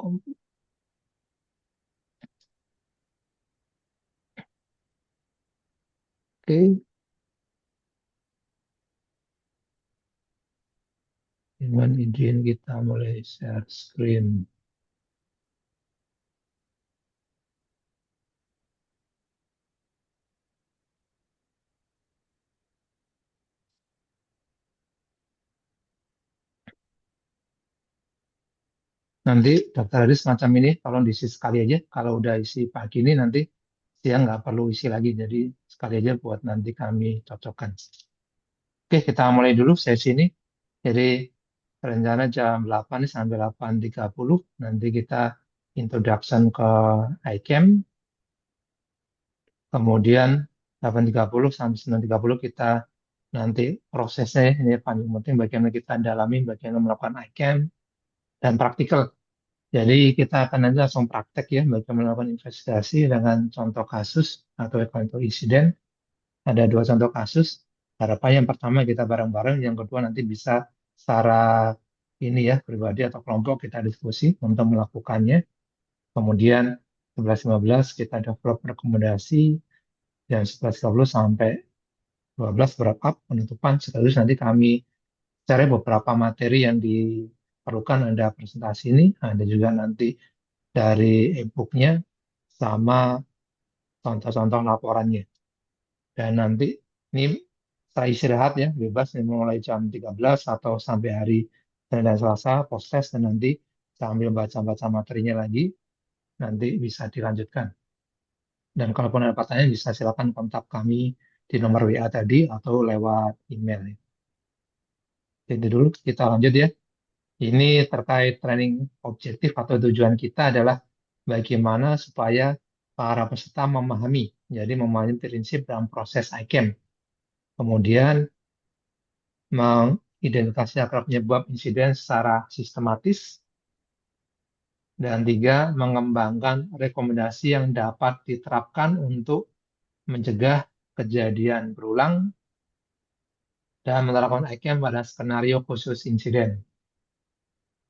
Oke, dengan izin kita mulai share screen. Nanti daftar hadis semacam ini, kalau diisi sekali aja. Kalau udah isi pagi ini nanti siang nggak perlu isi lagi. Jadi sekali aja buat nanti kami cocokkan. Oke, kita mulai dulu sesi ini. Jadi rencana jam 8 nih sampai 8.30. Nanti kita introduction ke iCamp. Kemudian 8.30 sampai 9.30 kita nanti prosesnya ya, ini paling penting bagaimana kita dalami, bagaimana melakukan iCamp dan praktikal. Jadi kita akan nanti langsung praktek ya, bagaimana melakukan investigasi dengan contoh kasus atau contoh insiden. Ada dua contoh kasus. Harapannya yang pertama kita bareng-bareng, yang kedua nanti bisa secara ini ya pribadi atau kelompok kita diskusi untuk melakukannya. Kemudian 11.15 kita develop rekomendasi dan 11.30 sampai 12 wrap up penutupan. Sekaligus nanti kami cari beberapa materi yang diperlukan, ada presentasi ini, ada juga nanti dari e-booknya sama contoh-contoh laporannya. Dan nanti ini saya istirahat ya, bebas nih, mulai jam 13 atau sampai hari Senin dan Selasa post test dan nanti sambil baca-baca materinya lagi, nanti bisa dilanjutkan. Dan kalaupun ada pertanyaan bisa silakan kontak kami di nomor WA tadi atau lewat email. Jadi dulu kita lanjut ya. Ini terkait training objektif atau tujuan kita adalah bagaimana supaya para peserta memahami, jadi memahami prinsip dalam proses iCamp. Kemudian mengidentifikasi akar penyebab insiden secara sistematis. Dan tiga, mengembangkan rekomendasi yang dapat diterapkan untuk mencegah kejadian berulang dan menerapkan iCamp pada skenario khusus insiden.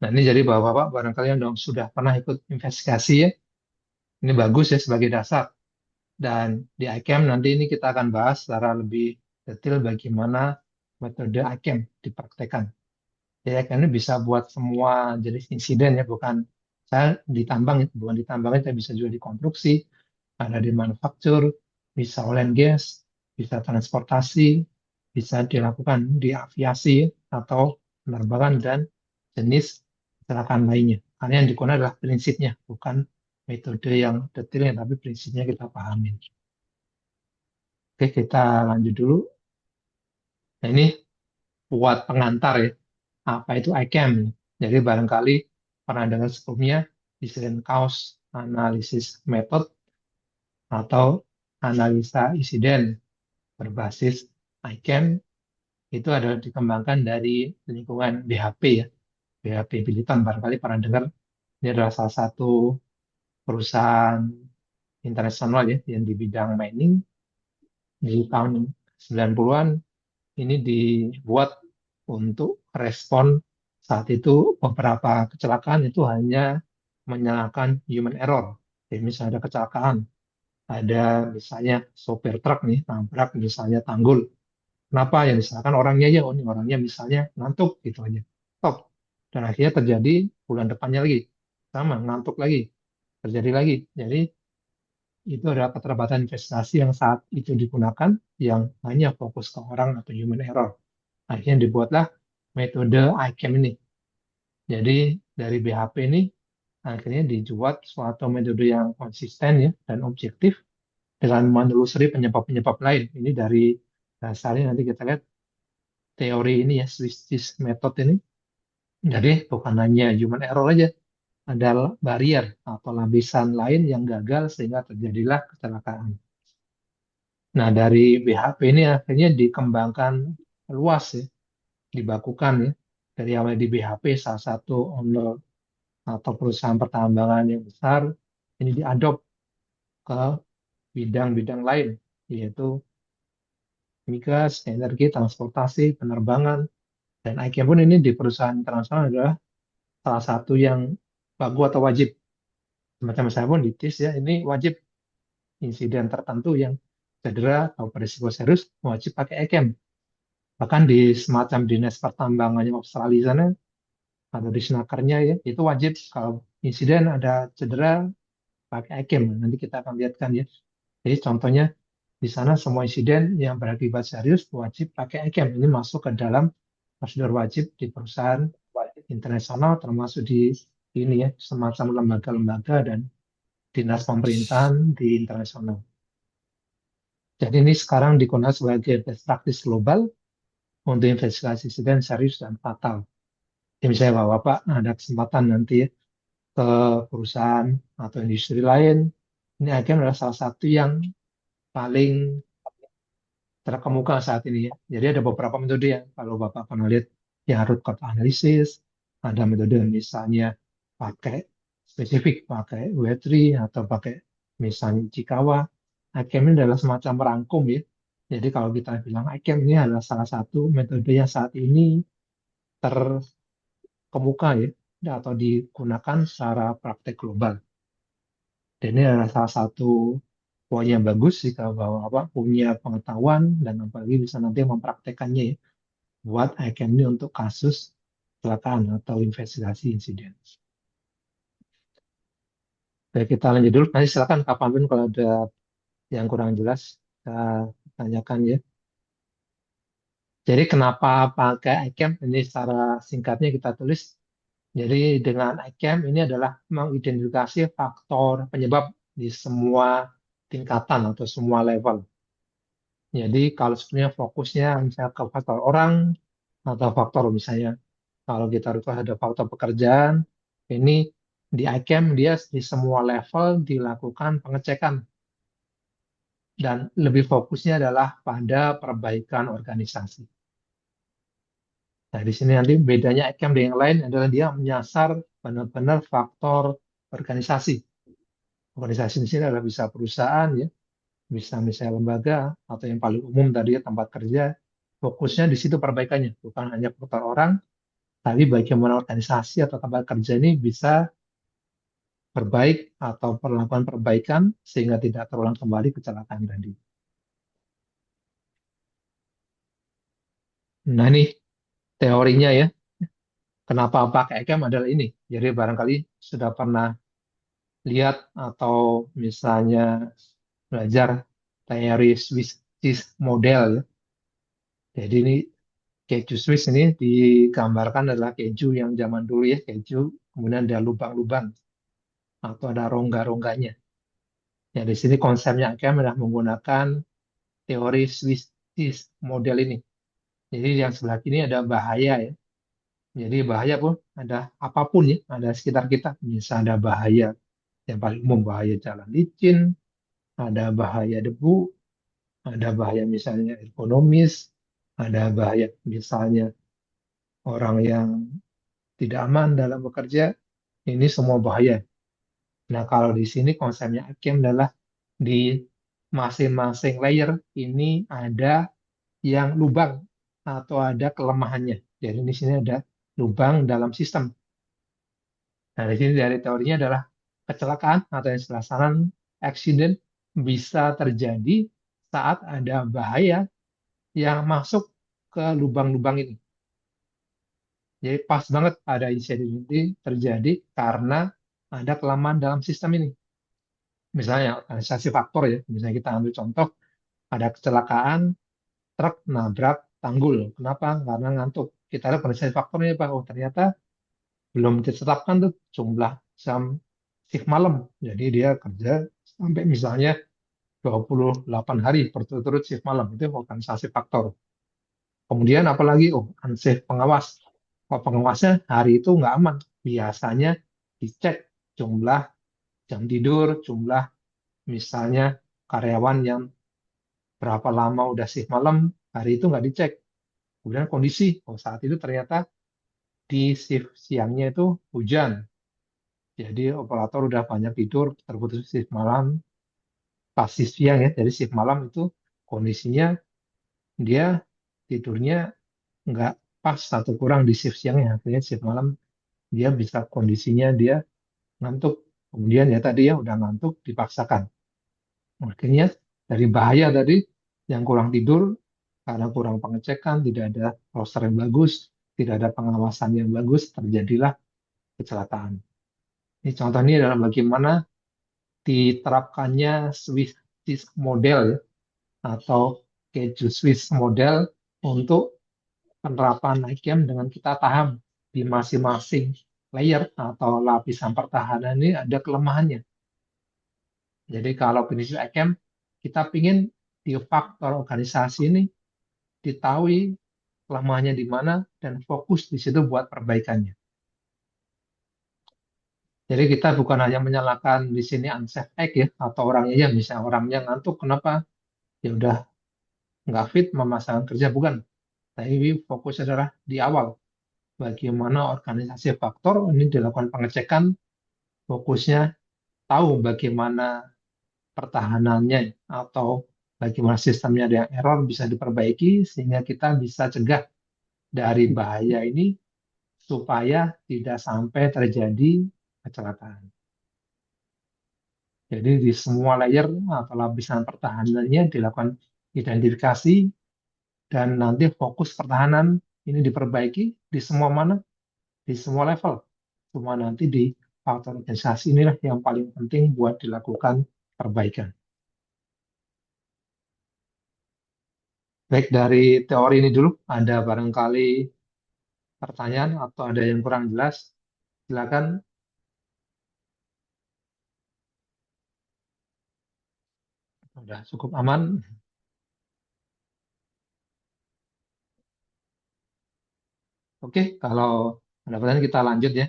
Nah ini jadi Bapak-Bapak barangkali yang sudah pernah ikut investigasi ya, ini bagus ya sebagai dasar. Dan di iCamp nanti ini kita akan bahas secara lebih detail bagaimana metode iCamp dipraktekkan. Ya, kan ini bisa buat semua jenis insiden ya, bukan saya ditambang, bukan ditambang, saya bisa juga di konstruksi, ada di manufaktur, bisa oil and gas, bisa transportasi, bisa dilakukan di aviasi atau penerbangan dan jenis kecelakaan lainnya. Karena yang digunakan adalah prinsipnya, bukan metode yang detailnya, tapi prinsipnya kita pahami. Oke, kita lanjut dulu. Nah, ini buat pengantar ya. Apa itu ICAM? Jadi barangkali pernah dengar sebelumnya Incident Cause Analysis Method atau analisa insiden berbasis ICAM itu adalah dikembangkan dari lingkungan BHP ya. BHP Biliton barangkali pernah dengar. Ini adalah salah satu perusahaan internasional ya yang di bidang mining di tahun 90-an ini dibuat untuk respon saat itu beberapa kecelakaan itu hanya menyalahkan human error. Jadi misalnya ada kecelakaan, ada misalnya sopir truk nih nabrak misalnya tanggul. Kenapa yang disalahkan orangnya aja? Oh, ini orangnya misalnya ngantuk gitu aja. Stop. Dan akhirnya terjadi bulan depannya lagi. Sama, ngantuk lagi. Terjadi lagi. Jadi itu adalah keterlambatan investasi yang saat itu digunakan yang hanya fokus ke orang atau human error. Akhirnya dibuatlah metode ICAM ini. Jadi dari BHP ini akhirnya dibuat suatu metode yang konsisten ya dan objektif dengan menelusuri penyebab-penyebab lain. Ini dari dasarnya nanti kita lihat teori ini ya, Swiss cheese method ini. Jadi bukan hanya human error aja, ada barrier atau lapisan lain yang gagal sehingga terjadilah kecelakaan. Nah dari BHP ini akhirnya dikembangkan luas ya, dibakukan ya. Dari awal di BHP salah satu owner atau perusahaan pertambangan yang besar ini diadop ke bidang-bidang lain, yaitu migas, energi, transportasi, penerbangan, dan IKEA pun ini di perusahaan internasional adalah salah satu yang baku atau wajib. Semacam saya pun di TIS ya, ini wajib insiden tertentu yang cedera atau berisiko serius wajib pakai ECAM. Bahkan di semacam dinas pertambangannya Australia sana atau di snakernya ya, itu wajib kalau insiden ada cedera pakai ECAM. Nanti kita akan lihatkan ya. Jadi contohnya di sana semua insiden yang berakibat serius wajib pakai ECAM. Ini masuk ke dalam prosedur wajib di perusahaan internasional termasuk di ini ya, semacam lembaga-lembaga dan dinas pemerintahan di internasional. Jadi ini sekarang digunakan sebagai best practice global untuk investigasi insiden serius dan fatal. Jadi misalnya Bapak ada kesempatan nanti ya, ke perusahaan atau industri lain, ini akan adalah salah satu yang paling terkemuka saat ini ya. Jadi ada beberapa metode yang kalau Bapak pernah lihat yang root cause analysis, ada metode misalnya pakai spesifik, pakai W3 atau pakai misalnya Chikawa. ICAM ini adalah semacam merangkum ya. Jadi kalau kita bilang ICAM ini adalah salah satu metode yang saat ini terkemuka ya atau digunakan secara praktek global. Dan ini adalah salah satu poin yang bagus jika Bapak punya pengetahuan dan apalagi bisa nanti mempraktekannya ya, buat ICAM ini untuk kasus kecelakaan atau investigasi insiden. Baik, kita lanjut dulu. Nanti silakan kapanpun kalau ada yang kurang jelas, kita tanyakan ya. Jadi kenapa pakai ICAM? Ini secara singkatnya kita tulis. Jadi dengan ICAM ini adalah mengidentifikasi faktor penyebab di semua tingkatan atau semua level. Jadi kalau sebenarnya fokusnya misalnya ke faktor orang atau faktor misalnya kalau kita request ada faktor pekerjaan, ini di ICAM dia di semua level dilakukan pengecekan dan lebih fokusnya adalah pada perbaikan organisasi. Nah, di sini nanti bedanya ICAM dengan yang lain adalah dia menyasar benar-benar faktor organisasi. Organisasi di sini adalah bisa perusahaan ya, bisa misalnya lembaga atau yang paling umum tadi ya tempat kerja. Fokusnya di situ perbaikannya, bukan hanya faktor orang, tapi bagaimana organisasi atau tempat kerja ini bisa berbaik atau melakukan perbaikan sehingga tidak terulang kembali kecelakaan tadi. Nah ini teorinya ya, kenapa pakai ECAM adalah ini. Jadi barangkali sudah pernah lihat atau misalnya belajar teori Swiss cheese model ya. Jadi ini keju Swiss ini digambarkan adalah keju yang zaman dulu ya, keju kemudian ada lubang-lubang atau ada rongga-rongganya. Ya di sini konsepnya ECAM adalah menggunakan teori Swiss cheese model ini. Jadi yang sebelah kiri ada bahaya ya. Jadi bahaya pun ada apapun ya, ada sekitar kita. Bisa ada bahaya yang paling umum bahaya jalan licin, ada bahaya debu, ada bahaya misalnya ekonomis, ada bahaya misalnya orang yang tidak aman dalam bekerja. Ini semua bahaya. Nah, kalau di sini konsepnya Hakim adalah di masing-masing layer ini ada yang lubang atau ada kelemahannya. Jadi di sini ada lubang dalam sistem. Nah, di sini dari teorinya adalah kecelakaan atau yang istilah saran accident bisa terjadi saat ada bahaya yang masuk ke lubang-lubang ini. Jadi pas banget ada insiden ini terjadi karena ada kelemahan dalam sistem ini. Misalnya organisasi faktor ya, misalnya kita ambil contoh ada kecelakaan truk nabrak tanggul. Kenapa? Karena ngantuk. Kita lihat organisasi faktornya Pak. Oh ternyata belum ditetapkan tuh jumlah jam shift malam. Jadi dia kerja sampai misalnya 28 hari berturut-turut shift malam. Itu organisasi faktor. Kemudian apalagi, oh unsafe pengawas. Kalau pengawasnya hari itu nggak aman. Biasanya dicek jumlah jam tidur, jumlah misalnya karyawan yang berapa lama udah shift malam, hari itu nggak dicek. Kemudian kondisi, oh saat itu ternyata di shift siangnya itu hujan. Jadi operator udah banyak tidur, terputus shift malam, pas shift siang ya. Jadi shift malam itu kondisinya dia tidurnya nggak pas atau kurang di shift siangnya. Akhirnya shift malam dia bisa kondisinya dia ngantuk. Kemudian ya tadi ya udah ngantuk dipaksakan. Akhirnya dari bahaya tadi yang kurang tidur karena kurang pengecekan, tidak ada roster yang bagus, tidak ada pengawasan yang bagus, terjadilah kecelakaan. Ini contohnya adalah bagaimana diterapkannya Swiss model ya, atau keju Swiss model untuk penerapan ICAM dengan kita paham di masing-masing layer atau lapisan pertahanan ini ada kelemahannya. Jadi kalau prinsip ICAM, kita ingin di faktor organisasi ini diketahui kelemahannya di mana dan fokus di situ buat perbaikannya. Jadi kita bukan hanya menyalahkan di sini unsafe act ya, atau orangnya ya, misalnya orangnya ngantuk, kenapa? Ya udah nggak fit memasang kerja, bukan. Tapi fokus adalah di awal. Bagaimana organisasi faktor ini dilakukan pengecekan, fokusnya tahu bagaimana pertahanannya atau bagaimana sistemnya ada yang error bisa diperbaiki sehingga kita bisa cegah dari bahaya ini supaya tidak sampai terjadi kecelakaan. Jadi di semua layer atau lapisan pertahanannya dilakukan identifikasi dan nanti fokus pertahanan ini diperbaiki di semua mana, di semua level. Semua nanti di faktor organisasi inilah yang paling penting buat dilakukan perbaikan. Baik dari teori ini dulu, ada barangkali pertanyaan atau ada yang kurang jelas, silakan. Sudah cukup aman. Oke, kalau ada pertanyaan kita lanjut ya.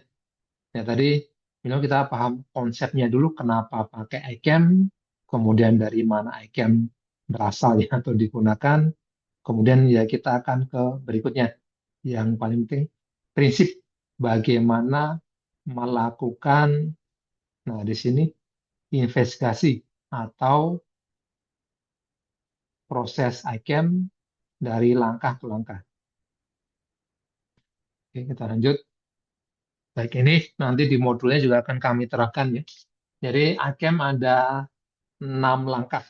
Ya tadi, kita paham konsepnya dulu, kenapa pakai iCam, kemudian dari mana iCam berasal ya atau digunakan, kemudian ya kita akan ke berikutnya. Yang paling penting, prinsip bagaimana melakukan, nah di sini investigasi atau proses iCam dari langkah ke langkah. Oke, kita lanjut. Baik, ini nanti di modulnya juga akan kami terapkan ya. Jadi iCam ada 6 langkah.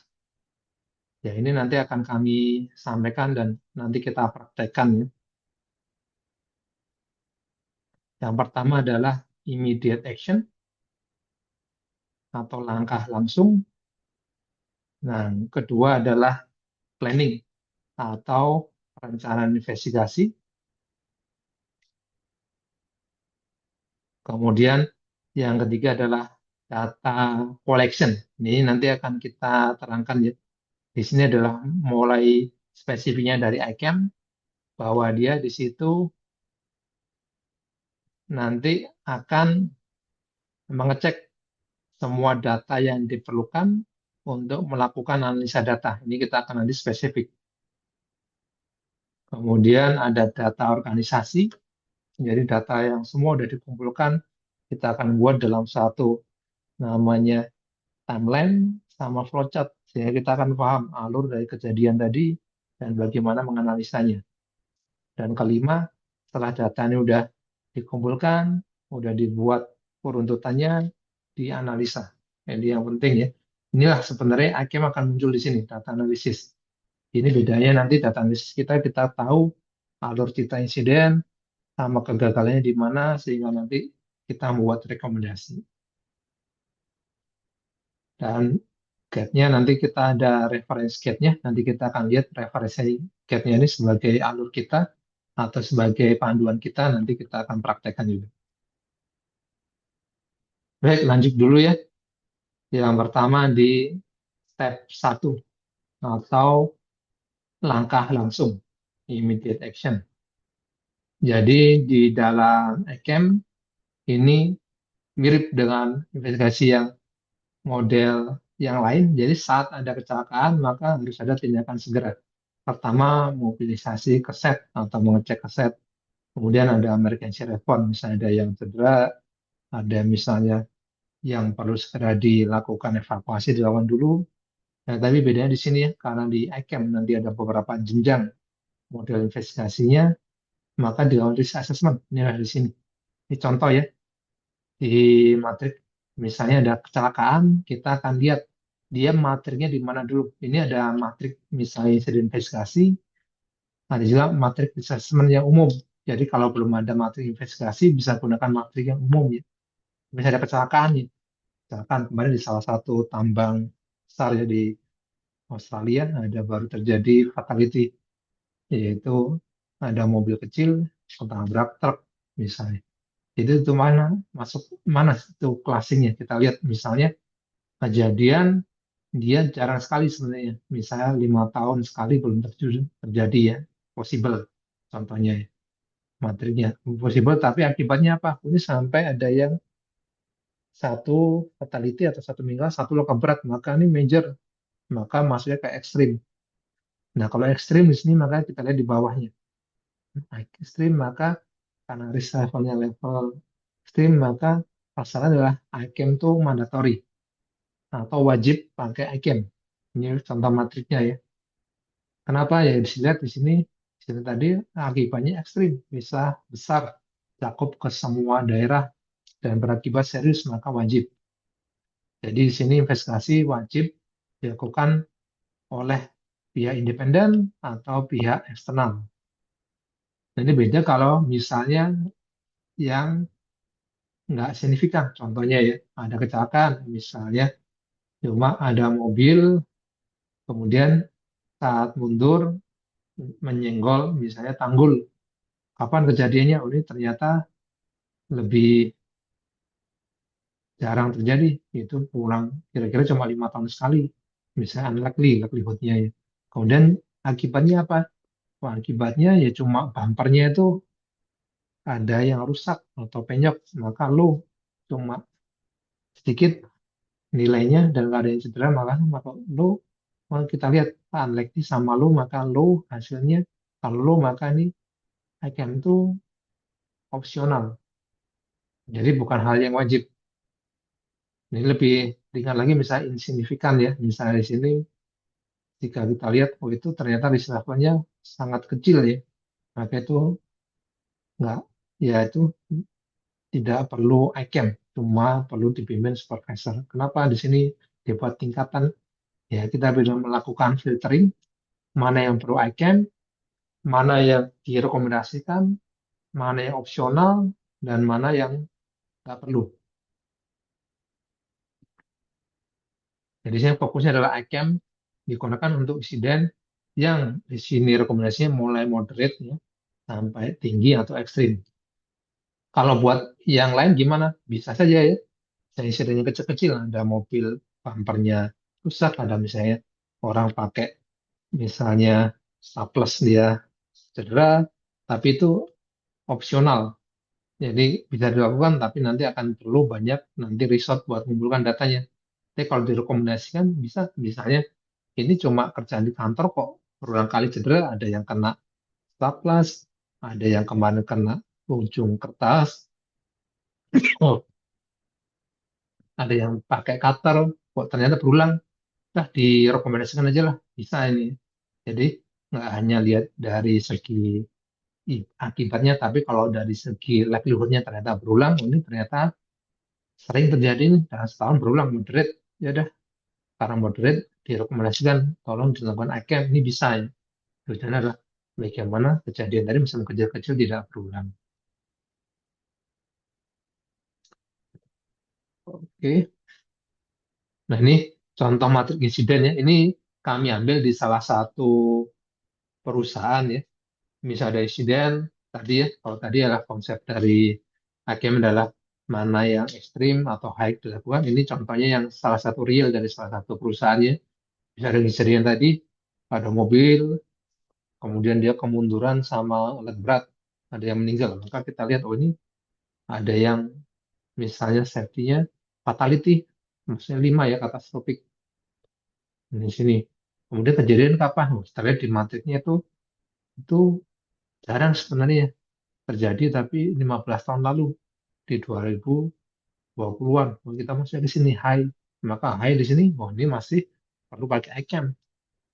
Ya, ini nanti akan kami sampaikan dan nanti kita praktekkan ya. Yang pertama adalah immediate action atau langkah langsung. Nah, yang kedua adalah planning atau perencanaan investigasi. Kemudian yang ketiga adalah data collection. Ini nanti akan kita terangkan ya. Di sini adalah mulai spesifiknya dari ICAM bahwa dia di situ nanti akan mengecek semua data yang diperlukan untuk melakukan analisa data. Ini kita akan nanti spesifik. Kemudian ada data organisasi, jadi data yang semua sudah dikumpulkan, kita akan buat dalam satu namanya timeline sama flowchart, sehingga kita akan paham alur dari kejadian tadi dan bagaimana menganalisanya. Dan kelima, setelah data ini sudah dikumpulkan, sudah dibuat uruntutannya, dianalisa. Jadi yang penting ya, inilah sebenarnya ICAM akan muncul di sini, data analisis. Ini bedanya nanti data analisis kita tahu alur cerita insiden sama kegagalannya di mana sehingga nanti kita membuat rekomendasi. Dan gate-nya nanti kita ada reference gate-nya, nanti kita akan lihat referensi gate-nya ini sebagai alur kita atau sebagai panduan kita, nanti kita akan praktekkan juga. Baik, lanjut dulu ya. Yang pertama di step 1 atau langkah langsung, immediate action. Jadi di dalam ICAM ini mirip dengan investigasi yang model yang lain. Jadi saat ada kecelakaan maka harus ada tindakan segera. Pertama mobilisasi ke set atau mengecek ke set. Kemudian ada emergency response, misalnya ada yang cedera, ada misalnya yang perlu segera dilakukan evakuasi dilakukan dulu. Nah, tapi bedanya di sini ya, karena di ICAM nanti ada beberapa jenjang model investigasinya, maka dilakukan risk assessment. Inilah di sini. Ini contoh ya, di matrik Misalnya ada kecelakaan, kita akan lihat dia matriknya di mana dulu. Ini ada matrik misalnya insiden investigasi, ada juga matrik assessment yang umum. Jadi kalau belum ada matrik investigasi, bisa gunakan matrik yang umum ya. Misalnya ada kecelakaan ya. Kecelakaan kemarin di salah satu tambang besar ya di Australia, ada baru terjadi fatality, yaitu ada mobil kecil ketabrak truk misalnya. Jadi itu mana masuk mana itu klasingnya? Kita lihat misalnya kejadian dia jarang sekali sebenarnya. Misalnya 5 tahun sekali belum terjadi ya, possible. Contohnya ya, materinya possible, tapi akibatnya apa? Ini sampai ada yang satu fatality atau satu meninggal, satu luka berat, maka ini major, maka masuknya ke ekstrim. Nah, kalau ekstrim di sini maka kita lihat di bawahnya. Ekstrim maka karena risk levelnya level ekstrim, maka pasalnya adalah ICAM itu mandatory atau wajib pakai ICAM. Ini contoh matriknya ya. Kenapa ya dilihat di sini tadi akibatnya ekstrim, bisa besar, cakup ke semua daerah dan berakibat serius maka wajib. Jadi di sini investigasi wajib dilakukan oleh pihak independen atau pihak eksternal. Nah, ini beda kalau misalnya yang nggak signifikan. Contohnya ya, ada kecelakaan, misalnya cuma ada mobil, kemudian saat mundur menyenggol misalnya tanggul. Kapan kejadiannya? Oh, ini ternyata lebih jarang terjadi. Itu pulang kira-kira cuma 5 tahun sekali. Misalnya unlikely, likelihoodnya ya. Kemudian akibatnya apa? Wah, akibatnya ya cuma bumpernya itu ada yang rusak atau penyok. Maka lo cuma sedikit nilainya dan nggak ada yang cedera, maka lo kalau kita lihat unlikely sama lo, maka lo hasilnya kalau lo maka ini ICAM itu opsional. Jadi bukan hal yang wajib. Ini lebih ringan lagi misalnya insignifikan ya. Misalnya di sini jika kita lihat oh itu ternyata risk levelnya sangat kecil ya. Maka itu nggak ya itu tidak perlu ICAM, cuma perlu dipimpin supervisor. Kenapa di sini dibuat tingkatan? Ya kita bisa melakukan filtering mana yang perlu ICAM, mana yang direkomendasikan, mana yang opsional, dan mana yang nggak perlu. Jadi saya fokusnya adalah ICAM digunakan untuk insiden yang di sini rekomendasinya mulai moderate ya, sampai tinggi atau ekstrim. Kalau buat yang lain gimana? Bisa saja ya. Saya insidennya kecil-kecil, ada mobil bumpernya rusak, ada misalnya orang pakai misalnya staples dia cedera, tapi itu opsional. Jadi bisa dilakukan, tapi nanti akan perlu banyak nanti resort buat mengumpulkan datanya. Tapi kalau direkomendasikan bisa, misalnya ini cuma kerjaan di kantor kok, berulang kali cedera, ada yang kena staples, ada yang kemarin kena ujung kertas, oh, ada yang pakai cutter, kok ternyata berulang, nah direkomendasikan aja lah, bisa ini. Jadi nggak hanya lihat dari segi akibatnya, tapi kalau dari segi likelihoodnya ternyata berulang, ini ternyata sering terjadi nih, dalam setahun berulang moderate, ya udah karena moderate direkomendasikan tolong dilakukan ICAM, ini bisa ya. Tujuannya adalah bagaimana kejadian tadi misalnya kecil-kecil tidak berulang. Oke, nah ini contoh matrik insiden ya. Ini kami ambil di salah satu perusahaan ya. Misal ada insiden tadi ya, kalau tadi adalah konsep dari hakim adalah mana yang ekstrim atau high dilakukan. Ini contohnya yang salah satu real dari salah satu perusahaan ya. Bisa ada insiden tadi, ada mobil, kemudian dia kemunduran sama alat berat, ada yang meninggal. Maka kita lihat, oh ini ada yang misalnya safety-nya fatality, maksudnya 5 ya katastrofik di sini. Kemudian kejadian kapan? Oh, kita lihat di matriknya itu jarang sebenarnya terjadi, tapi 15 tahun lalu di 2020-an. Kalau kita masih di sini high, maka high di sini, oh ini masih perlu pakai ICAM.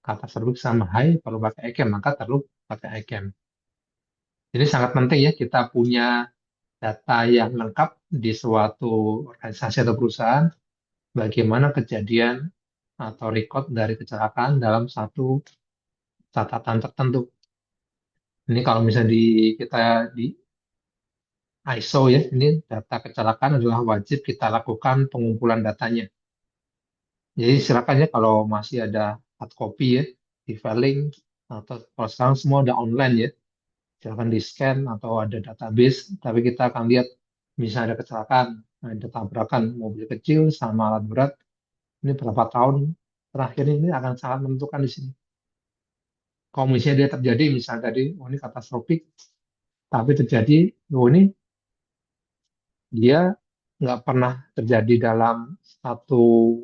Kata serbuk sama high perlu pakai ICAM, maka perlu pakai ICAM. Jadi sangat penting ya kita punya data yang lengkap di suatu organisasi atau perusahaan, bagaimana kejadian atau record dari kecelakaan dalam satu catatan tertentu. Ini kalau misalnya kita di ISO ya, ini data kecelakaan adalah wajib kita lakukan pengumpulan datanya. Jadi silakan ya kalau masih ada hard copy ya, di filing atau kalau sekarang semua udah online ya, silakan di scan atau ada database. Tapi kita akan lihat misalnya ada kecelakaan, ada tabrakan mobil kecil sama alat berat. Ini berapa tahun terakhir ini akan sangat menentukan di sini. Kalau misalnya dia terjadi, misalnya tadi, oh ini katastrofik, tapi terjadi, oh ini dia nggak pernah terjadi dalam satu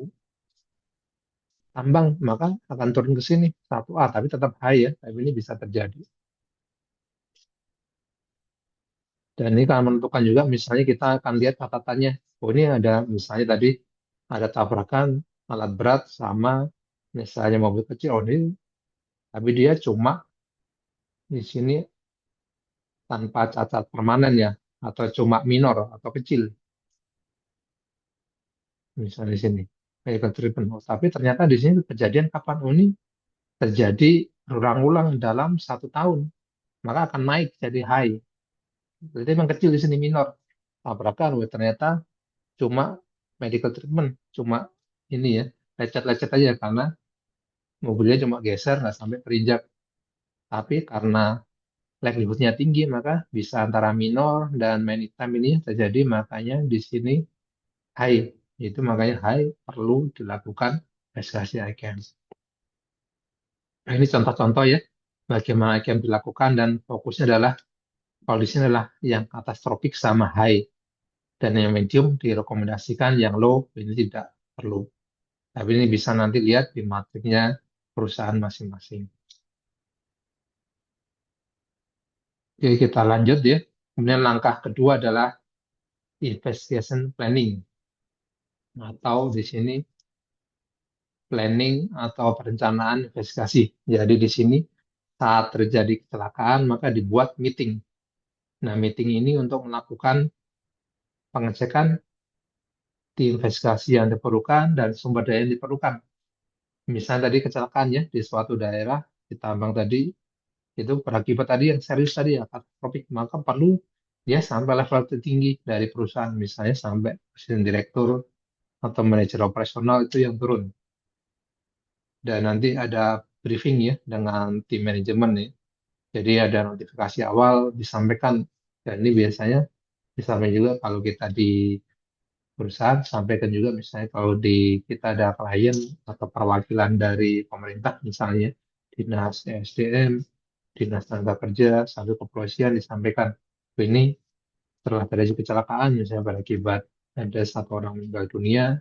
tambang, maka akan turun ke sini satu A, tapi tetap high ya, tapi ini bisa terjadi. Dan ini akan menentukan juga, misalnya kita akan lihat catatannya, oh ini ada misalnya tadi ada tabrakan alat berat sama misalnya mobil kecil, oh ini, tapi dia cuma di sini tanpa cacat permanen ya, atau cuma minor atau kecil, misalnya di sini. Medical treatment. Oh, tapi ternyata di sini kejadian kapan? Oh, ini terjadi berulang-ulang dalam satu tahun, maka akan naik jadi high. Jadi memang kecil di sini minor. Tabrakan, wah, ternyata cuma medical treatment, cuma ini ya, lecet-lecet aja karena mobilnya cuma geser nggak sampai terinjak. Tapi karena likelihood-nya tinggi, maka bisa antara minor dan many time ini terjadi, makanya di sini high. Itu makanya high perlu dilakukan investigasi ICAM. Nah, ini contoh-contoh ya, bagaimana ICAM dilakukan dan fokusnya adalah, kalau di sini adalah yang katastrofik sama high. Dan yang medium direkomendasikan, yang low ini tidak perlu. Tapi ini bisa nanti lihat di matriknya perusahaan masing-masing. Oke, kita lanjut ya. Kemudian langkah kedua adalah investigation planning, atau di sini planning atau perencanaan investigasi. Jadi di sini saat terjadi kecelakaan maka dibuat meeting. Nah, meeting ini untuk melakukan pengecekan di investigasi yang diperlukan dan sumber daya yang diperlukan. Misalnya tadi kecelakaan ya di suatu daerah di tambang tadi, itu berakibat tadi yang serius tadi ya katastrofik, maka perlu dia sampai level tertinggi dari perusahaan, misalnya sampai presiden direktur atau manajer operasional itu yang turun. Dan nanti ada briefing ya dengan tim manajemen ya. Jadi ada notifikasi awal disampaikan, dan ini biasanya disampaikan juga kalau kita di perusahaan, sampaikan juga misalnya kalau di kita ada klien atau perwakilan dari pemerintah misalnya, dinas SDM, dinas tenaga kerja, sampai kepolisian, disampaikan, "Oh, ini setelah terjadi kecelakaan misalnya berakibat ada satu orang meninggal dunia,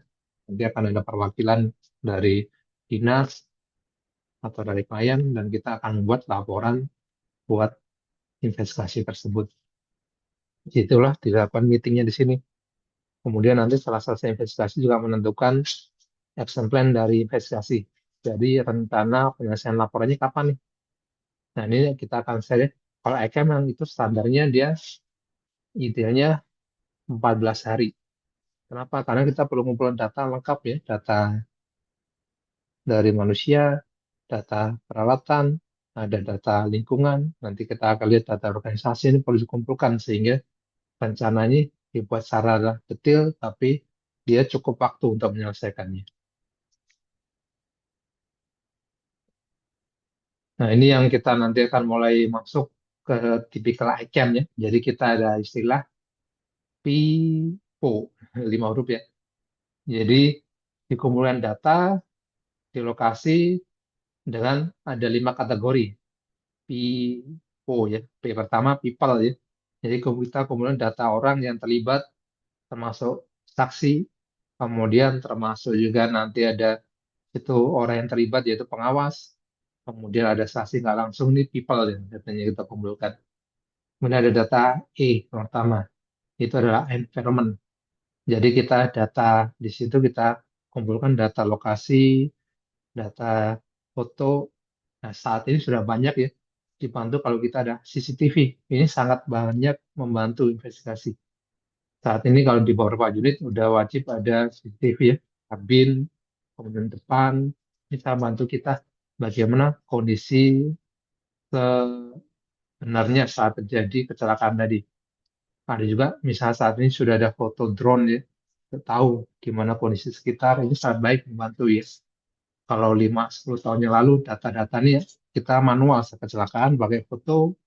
nanti akan ada perwakilan dari dinas atau dari klien dan kita akan membuat laporan buat investigasi tersebut." Itulah dilakukan meetingnya di sini. Kemudian nanti setelah selesai investigasi juga menentukan action plan dari investigasi. Jadi rencana penyelesaian laporannya kapan nih? Nah, ini kita akan share ya. Kalau ICAM yang itu standarnya dia idealnya 14 hari. Kenapa? Karena kita perlu ngumpulin data lengkap ya, data dari manusia, data perawatan, ada data lingkungan, nanti kita akan lihat data organisasi ini perlu dikumpulkan sehingga rencananya dibuat secara detail, tapi dia cukup waktu untuk menyelesaikannya. Nah, ini yang kita nanti akan mulai masuk ke tipikal ICAM ya. Jadi kita ada istilah PIPO, 5 huruf ya. Jadi di kumpulan data, di lokasi, dengan ada 5 kategori. PIPO ya. P pertama, people ya. Jadi kita kumpulan data orang yang terlibat, termasuk saksi, kemudian termasuk juga nanti ada itu orang yang terlibat yaitu pengawas, kemudian ada saksi nggak langsung nih people ya, datanya kita kumpulkan. Kemudian ada data E pertama, itu adalah environment. Jadi kita data di situ kita kumpulkan data lokasi, data foto. Nah, saat ini sudah banyak ya dibantu kalau kita ada CCTV. Ini sangat banyak membantu investigasi. Saat ini kalau di beberapa unit udah wajib ada CCTV ya, kabin, kemudian depan, bisa bantu kita bagaimana kondisi sebenarnya saat terjadi kecelakaan tadi. Ada juga misalnya saat ini sudah ada foto drone ya, kita tahu gimana kondisi sekitar, ini sangat baik membantu ya. Kalau 5-10 tahun yang lalu data-data ini ya, kita manual saat kecelakaan pakai foto,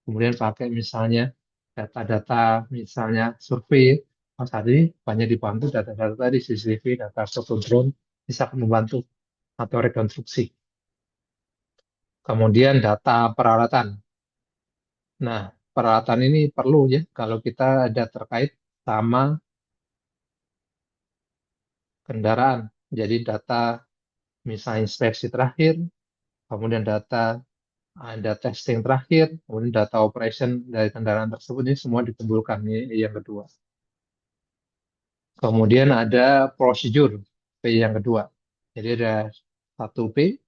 kemudian pakai misalnya data-data misalnya survei. Nah, saat ini banyak dibantu data-data tadi CCTV, data foto drone bisa membantu atau rekonstruksi. Kemudian data peralatan. Nah, peralatan ini perlu ya kalau kita ada terkait sama kendaraan. Jadi data misalnya inspeksi terakhir, kemudian data ada testing terakhir, kemudian data operation dari kendaraan tersebut ini semua dikumpulkan ini yang kedua. Kemudian ada prosedur P yang kedua. Jadi ada 1P,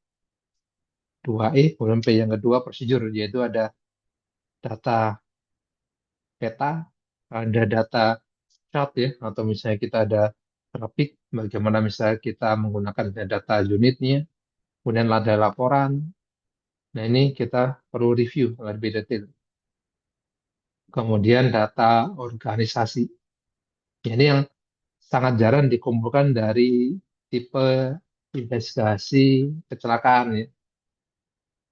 2E, kemudian P yang kedua prosedur, yaitu ada data peta, ada data chart ya, atau misalnya kita ada grafik, bagaimana misalnya kita menggunakan data unitnya, kemudian ada laporan. Nah ini kita perlu review lebih detail. Kemudian data organisasi. Ini yang sangat jarang dikumpulkan dari tipe investigasi kecelakaan ya.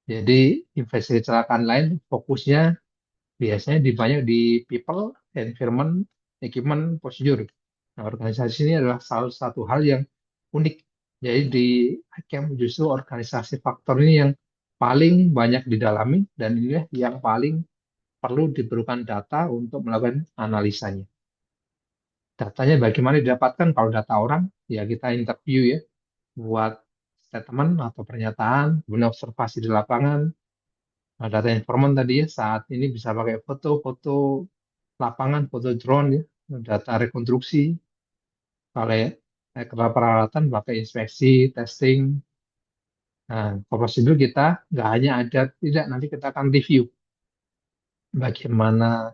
Jadi investigasi kecelakaan lain fokusnya biasanya di banyak di people, environment, equipment, prosedur. Nah, organisasi ini adalah salah satu hal yang unik. Jadi di ICAM justru organisasi faktor ini yang paling banyak didalami dan ini yang paling perlu diperlukan data untuk melakukan analisanya. Datanya bagaimana didapatkan? Kalau data orang, ya kita interview ya, buat statement atau pernyataan, kemudian observasi di lapangan. Nah, data informan tadi ya, saat ini bisa pakai foto-foto lapangan, foto drone ya, data rekonstruksi. Kalau kalau peralatan pakai inspeksi, testing. Nah, prosedur kita nggak hanya ada, tidak, nanti kita akan review bagaimana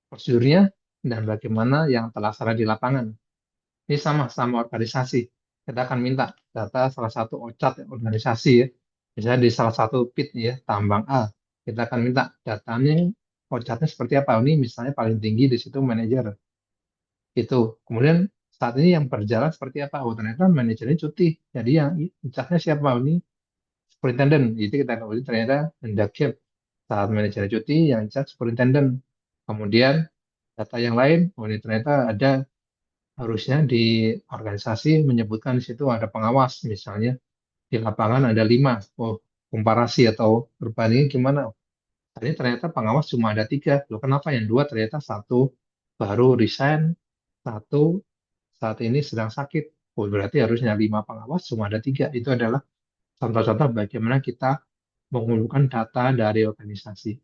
prosedurnya dan bagaimana yang terlaksana di lapangan. Ini sama-sama organisasi. Kita akan minta data salah satu OCAT ya, organisasi ya. Misalnya di salah satu PIT ya, tambang A. Kita akan minta datanya OCAT-nya seperti apa. Ini misalnya paling tinggi di situ manajer. Itu. Kemudian saat ini yang berjalan seperti apa? Oh ternyata manajernya cuti. Jadi yang OCAT-nya siapa? Ini superintendent. Itu kita ketahui ternyata mendakip. Saat manajernya cuti, yang charge superintendent. Kemudian data yang lain, oh ini ternyata ada harusnya di organisasi menyebutkan di situ ada pengawas, misalnya di lapangan ada 5. Oh, komparasi atau berbanding gimana? Tadi ternyata pengawas cuma ada 3. Loh, kenapa yang 2 ternyata satu baru resign, satu saat ini sedang sakit. Oh, berarti harusnya 5 pengawas, cuma ada 3. Itu adalah contoh-contoh bagaimana kita mengumpulkan data dari organisasi.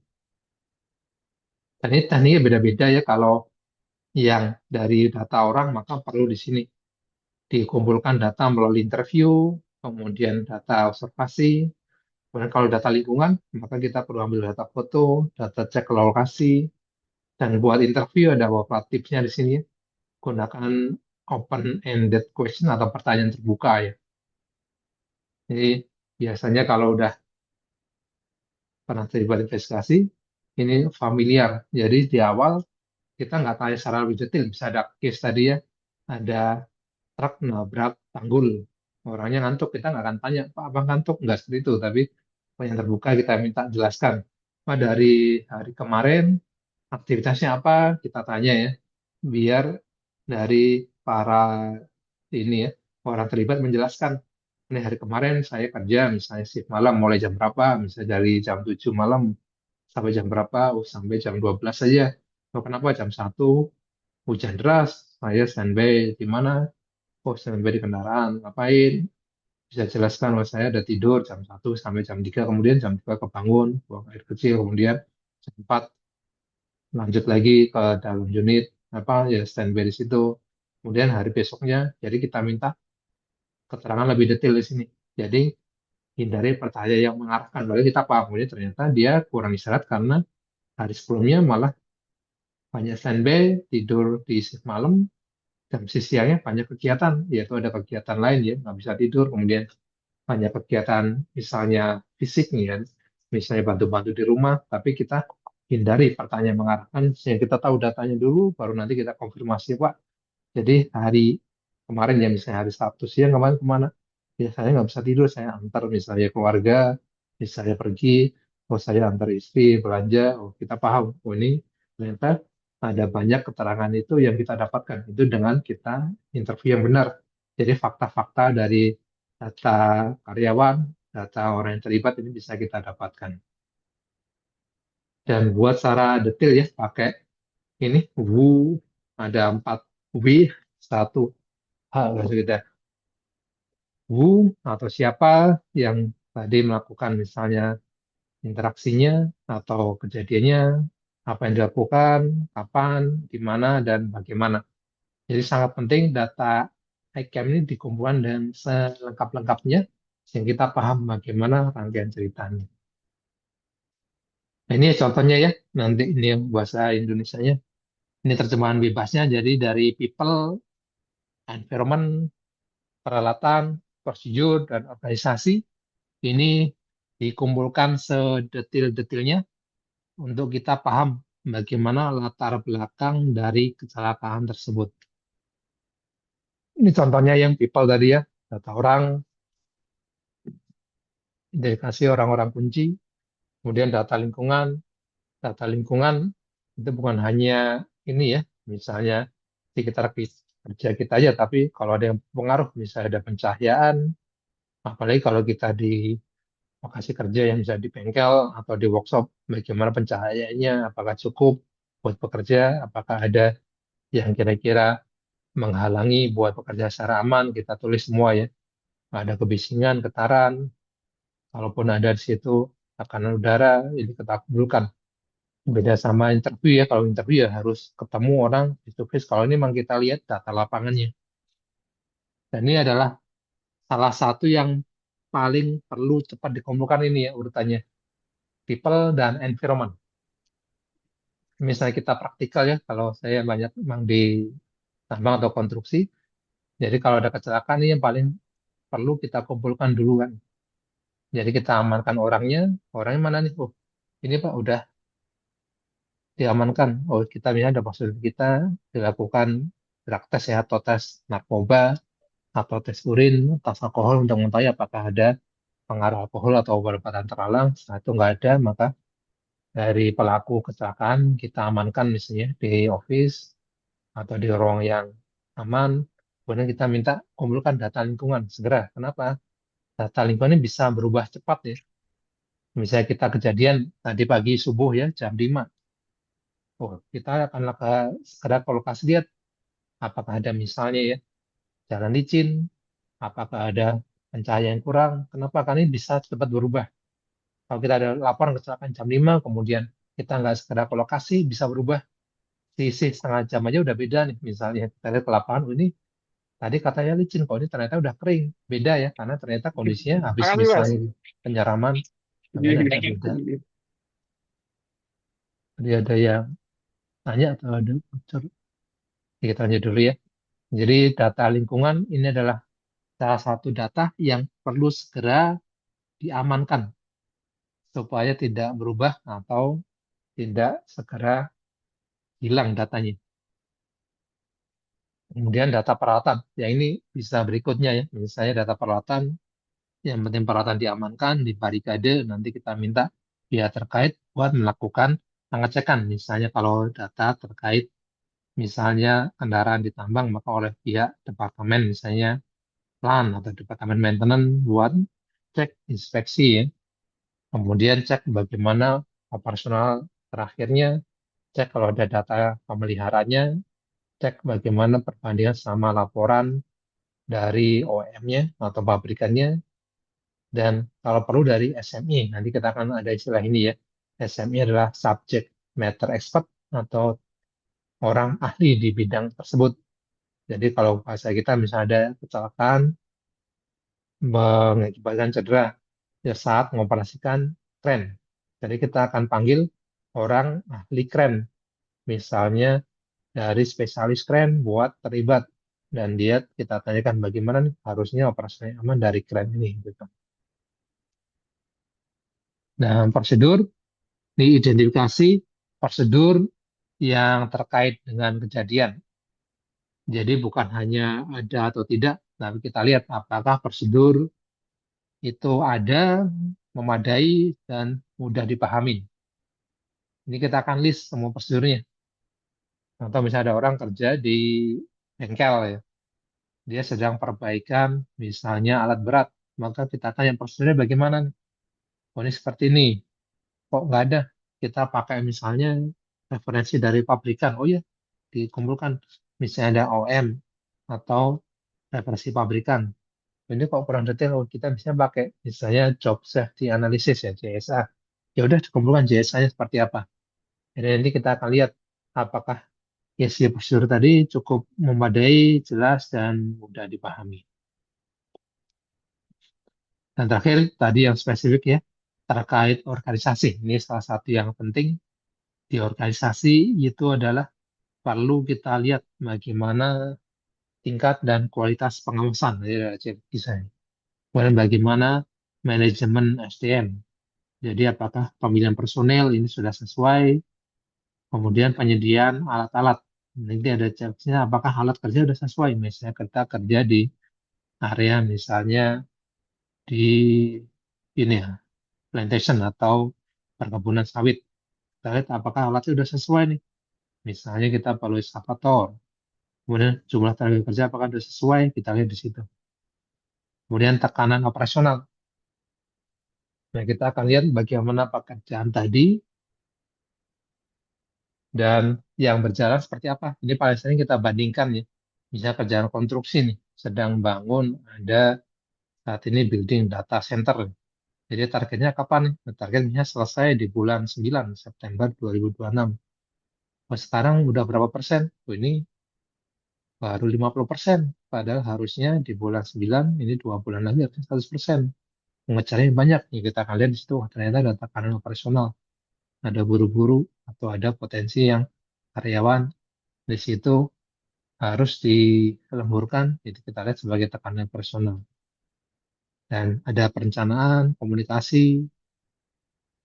Dan ini tekniknya beda-beda ya. Kalau yang dari data orang, maka perlu di sini dikumpulkan data melalui interview, kemudian data observasi, kemudian kalau data lingkungan, maka kita perlu ambil data foto, data cek ke lokasi, dan buat interview ada beberapa tipsnya di sini ya. Gunakan open-ended question atau pertanyaan terbuka ya. Jadi biasanya kalau udah pernah terlibat investigasi, ini familiar. Jadi di awal kita nggak tanya secara lebih detail, bisa ada case tadi ya, ada truk nabrak tanggul, orangnya ngantuk, kita nggak akan tanya Pak abang ngantuk, nggak seperti itu, tapi yang terbuka kita minta jelaskan Pak dari hari kemarin aktivitasnya apa, kita tanya ya, biar dari para ini ya orang terlibat menjelaskan ini hari kemarin saya kerja misalnya shift malam mulai jam berapa, misalnya dari jam 7 malam sampai jam berapa, oh sampai jam 12 saja. Oh, kenapa jam 1 hujan deras, saya standby di mana, oh standby di kendaraan, ngapain? Bisa jelaskan, oh saya ada tidur jam 1 sampai jam 3, kemudian jam 2 kebangun, buang air kecil, kemudian jam 4 lanjut lagi ke dalam unit, apa ya standby di situ. Kemudian hari besoknya, jadi kita minta keterangan lebih detail di sini. Jadi hindari pertanyaan yang mengarahkan, lalu kita paham, kemudian ternyata dia kurang istirahat karena hari sebelumnya malah banyak standby, tidur di shift malam, jam siangnya banyak kegiatan, yaitu ada kegiatan lain ya, nggak bisa tidur, kemudian banyak kegiatan misalnya fisik nih kan, misalnya bantu-bantu di rumah, tapi kita hindari pertanyaan mengarahkan, sehingga kita tahu datanya dulu, baru nanti kita konfirmasi, Pak. Jadi hari kemarin ya misalnya hari Sabtu siang kemarin kemana? Ya saya nggak bisa tidur, saya antar misalnya keluarga, misalnya pergi, oh saya antar istri belanja, oh kita paham, oh ini ternyata ada banyak keterangan itu yang kita dapatkan itu dengan kita interview yang benar. Jadi fakta-fakta dari data karyawan, data orang yang terlibat ini bisa kita dapatkan. Dan buat secara detail ya pakai ini ada 4 W, satu H, gitu. Who atau siapa yang tadi melakukan misalnya interaksinya atau kejadiannya, apa yang dilakukan, kapan, di mana, dan bagaimana. Jadi sangat penting data ICAM ini dikumpulkan dan selengkap-lengkapnya sehingga kita paham bagaimana rangkaian ceritanya. Nah, ini contohnya ya, nanti ini yang bahasa Indonesianya. Ini terjemahan bebasnya, jadi dari people, environment, peralatan, prosedur, dan organisasi. Ini dikumpulkan sedetil-detilnya untuk kita paham bagaimana latar belakang dari kecelakaan tersebut. Ini contohnya yang people tadi ya, data orang, indikasi orang-orang kunci, kemudian data lingkungan itu bukan hanya ini ya, misalnya sekitar kerja kita aja, tapi kalau ada yang pengaruh, misalnya ada pencahayaan, apalagi kalau kita di lokasi kerja yang bisa di bengkel atau di workshop, bagaimana pencahayaannya, apakah cukup buat pekerja, apakah ada yang kira-kira menghalangi buat pekerja secara aman, kita tulis semua ya. Ada kebisingan, getaran, kalaupun ada di situ tekanan udara, ini kita kabulkan. Beda sama interview ya, kalau interview ya harus ketemu orang face to face, kalau ini memang kita lihat data lapangannya. Dan ini adalah salah satu yang paling perlu cepat dikumpulkan ini ya urutannya, people dan environment. Misalnya kita praktikal ya, kalau saya banyak memang di tambang atau konstruksi, jadi kalau ada kecelakaan ini yang paling perlu kita kumpulkan dulu kan. Jadi kita amankan orangnya mana nih? Oh, ini Pak udah diamankan. Oh, kita misalnya ada prosedur kita dilakukan drug test ya, atau tes narkoba, atau tes urin, tes alkohol untuk mengetahui apakah ada pengaruh alkohol atau obat-obatan terlarang. Setelah itu nggak ada, maka dari pelaku kecelakaan kita amankan misalnya di office atau di ruang yang aman. Kemudian kita minta kumpulkan data lingkungan segera. Kenapa? Data lingkungan ini bisa berubah cepat ya. Misalnya kita kejadian tadi pagi subuh ya jam 5. Oh, kita akan segera ke lokasi lihat apakah ada misalnya ya jalan licin, apakah ada pencahayaan yang kurang. Kenapa? Karena ini bisa cepat berubah. Kalau kita ada laporan kecelakaan jam 5, kemudian kita nggak segera ke lokasi, bisa berubah. Sisi setengah jam aja udah beda nih. Misalnya kita lihat ke lapangan, oh, ini tadi katanya licin, kok ini ternyata udah kering. Beda ya, karena ternyata kondisinya habis Makasih Mas. misalnya penyiraman, makanya agak beda. Jadi ada yang tanya atau ada bocor? Kita tanya dulu ya. Jadi data lingkungan ini adalah salah satu data yang perlu segera diamankan supaya tidak berubah atau tidak segera hilang datanya. Kemudian data peralatan, ya ini bisa berikutnya ya. Misalnya data peralatan, yang penting peralatan diamankan, di barikade, nanti kita minta pihak terkait buat melakukan pengecekan. Misalnya kalau data terkait misalnya kendaraan ditambang, maka oleh pihak departemen misalnya plan atau departemen maintenance buat cek inspeksi ya. Kemudian cek bagaimana operasional terakhirnya, cek kalau ada data pemeliharanya, cek bagaimana perbandingan sama laporan dari OEM-nya atau pabrikannya, dan kalau perlu dari SME. Nanti kita akan ada istilah ini ya. SME adalah subject matter expert atau orang ahli di bidang tersebut. Jadi kalau bahasa kita misalnya ada kecelakaan mengakibatkan cedera ya saat mengoperasikan kren. Jadi kita akan panggil orang ahli kren misalnya dari spesialis kren buat terlibat. Dan dia kita tanyakan bagaimana nih harusnya operasinya aman dari kren ini. Gitu. Dan prosedur diidentifikasi prosedur yang terkait dengan kejadian. Jadi bukan hanya ada atau tidak, tapi kita lihat apakah prosedur itu ada, memadai, dan mudah dipahami. Ini kita akan list semua prosedurnya. Atau misalnya ada orang kerja di bengkel ya, dia sedang perbaikan misalnya alat berat, maka kita tanya prosedurnya bagaimana nih? Oh ini seperti ini, kok nggak ada? Kita pakai misalnya referensi dari pabrikan, oh ya dikumpulkan misalnya ada OM atau referensi pabrikan. Ini kok kurang detail, oh, kita bisa pakai misalnya Job Safety Analysis ya JSA. Ya udah dikumpulkan JSA-nya seperti apa. Jadi nanti kita akan lihat apakah isi prosedur tadi cukup memadai, jelas, dan mudah dipahami. Dan terakhir, tadi yang spesifik ya, terkait organisasi. Ini salah satu yang penting di organisasi itu adalah perlu kita lihat bagaimana tingkat dan kualitas pengawasan dari desain. Kemudian bagaimana manajemen SDM. Jadi apakah pemilihan personel ini sudah sesuai, kemudian penyediaan alat-alat. Nanti ada ceknya apakah alat kerja sudah sesuai. Misalnya kita kerja di area misalnya di ini ya, plantation atau perkebunan sawit. Kita lihat apakah alatnya sudah sesuai nih. Misalnya kita perlu eskavator. Kemudian jumlah tenaga kerja apakah sudah sesuai, kita lihat di situ. Kemudian tekanan operasional. Nah, kita akan lihat bagaimana pekerjaan tadi dan yang berjalan seperti apa. Ini paling sering kita bandingkan ya. Misalnya kerjaan konstruksi nih, sedang bangun ada saat ini building data center. Jadi targetnya kapan nih? Nah, targetnya selesai di bulan 9 September 2026. Oh, sekarang udah berapa persen? Oh, ini baru 50%. Padahal harusnya di bulan 9 ini 2 bulan lagi harusnya 100%. Pengecarnya banyak. Ya, kita akan lihat di situ, wah, ternyata ada tekanan operasional. Ada buru-buru atau ada potensi yang karyawan di situ harus dilemburkan. Itu kita lihat sebagai tekanan operasional. Dan ada perencanaan, komunikasi,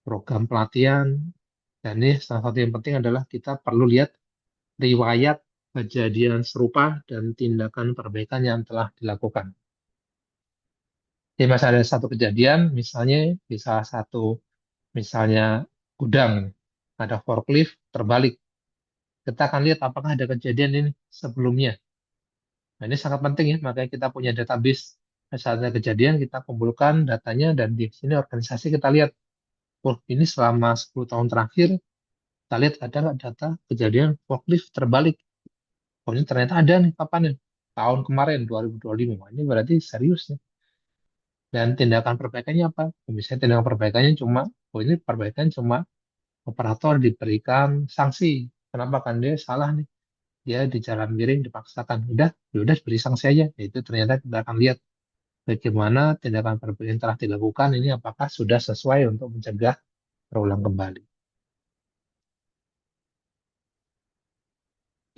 program pelatihan, dan ini salah satu yang penting adalah kita perlu lihat riwayat kejadian serupa dan tindakan perbaikan yang telah dilakukan. Jadi masih ada satu kejadian, misalnya di salah satu, misalnya gudang, ada forklift terbalik. Kita akan lihat apakah ada kejadian ini sebelumnya. Nah, ini sangat penting ya, makanya kita punya database. Saat ada kejadian, kita kumpulkan datanya, dan di sini organisasi kita lihat, oh ini selama 10 tahun terakhir, kita lihat ada nggak data kejadian forklift terbalik. Oh ini ternyata ada nih, kapan nih? Tahun kemarin, 2025. Wah, ini berarti serius nih. Dan tindakan perbaikannya apa? Misalnya tindakan perbaikannya cuma, oh ini perbaikan cuma operator diberikan sanksi. Kenapa kan dia salah nih? Dia di jalan miring dipaksakan. Udah, ya udah beri sanksi aja. Ya, itu ternyata kita akan lihat bagaimana tindakan perbaikan yang telah dilakukan ini apakah sudah sesuai untuk mencegah terulang kembali.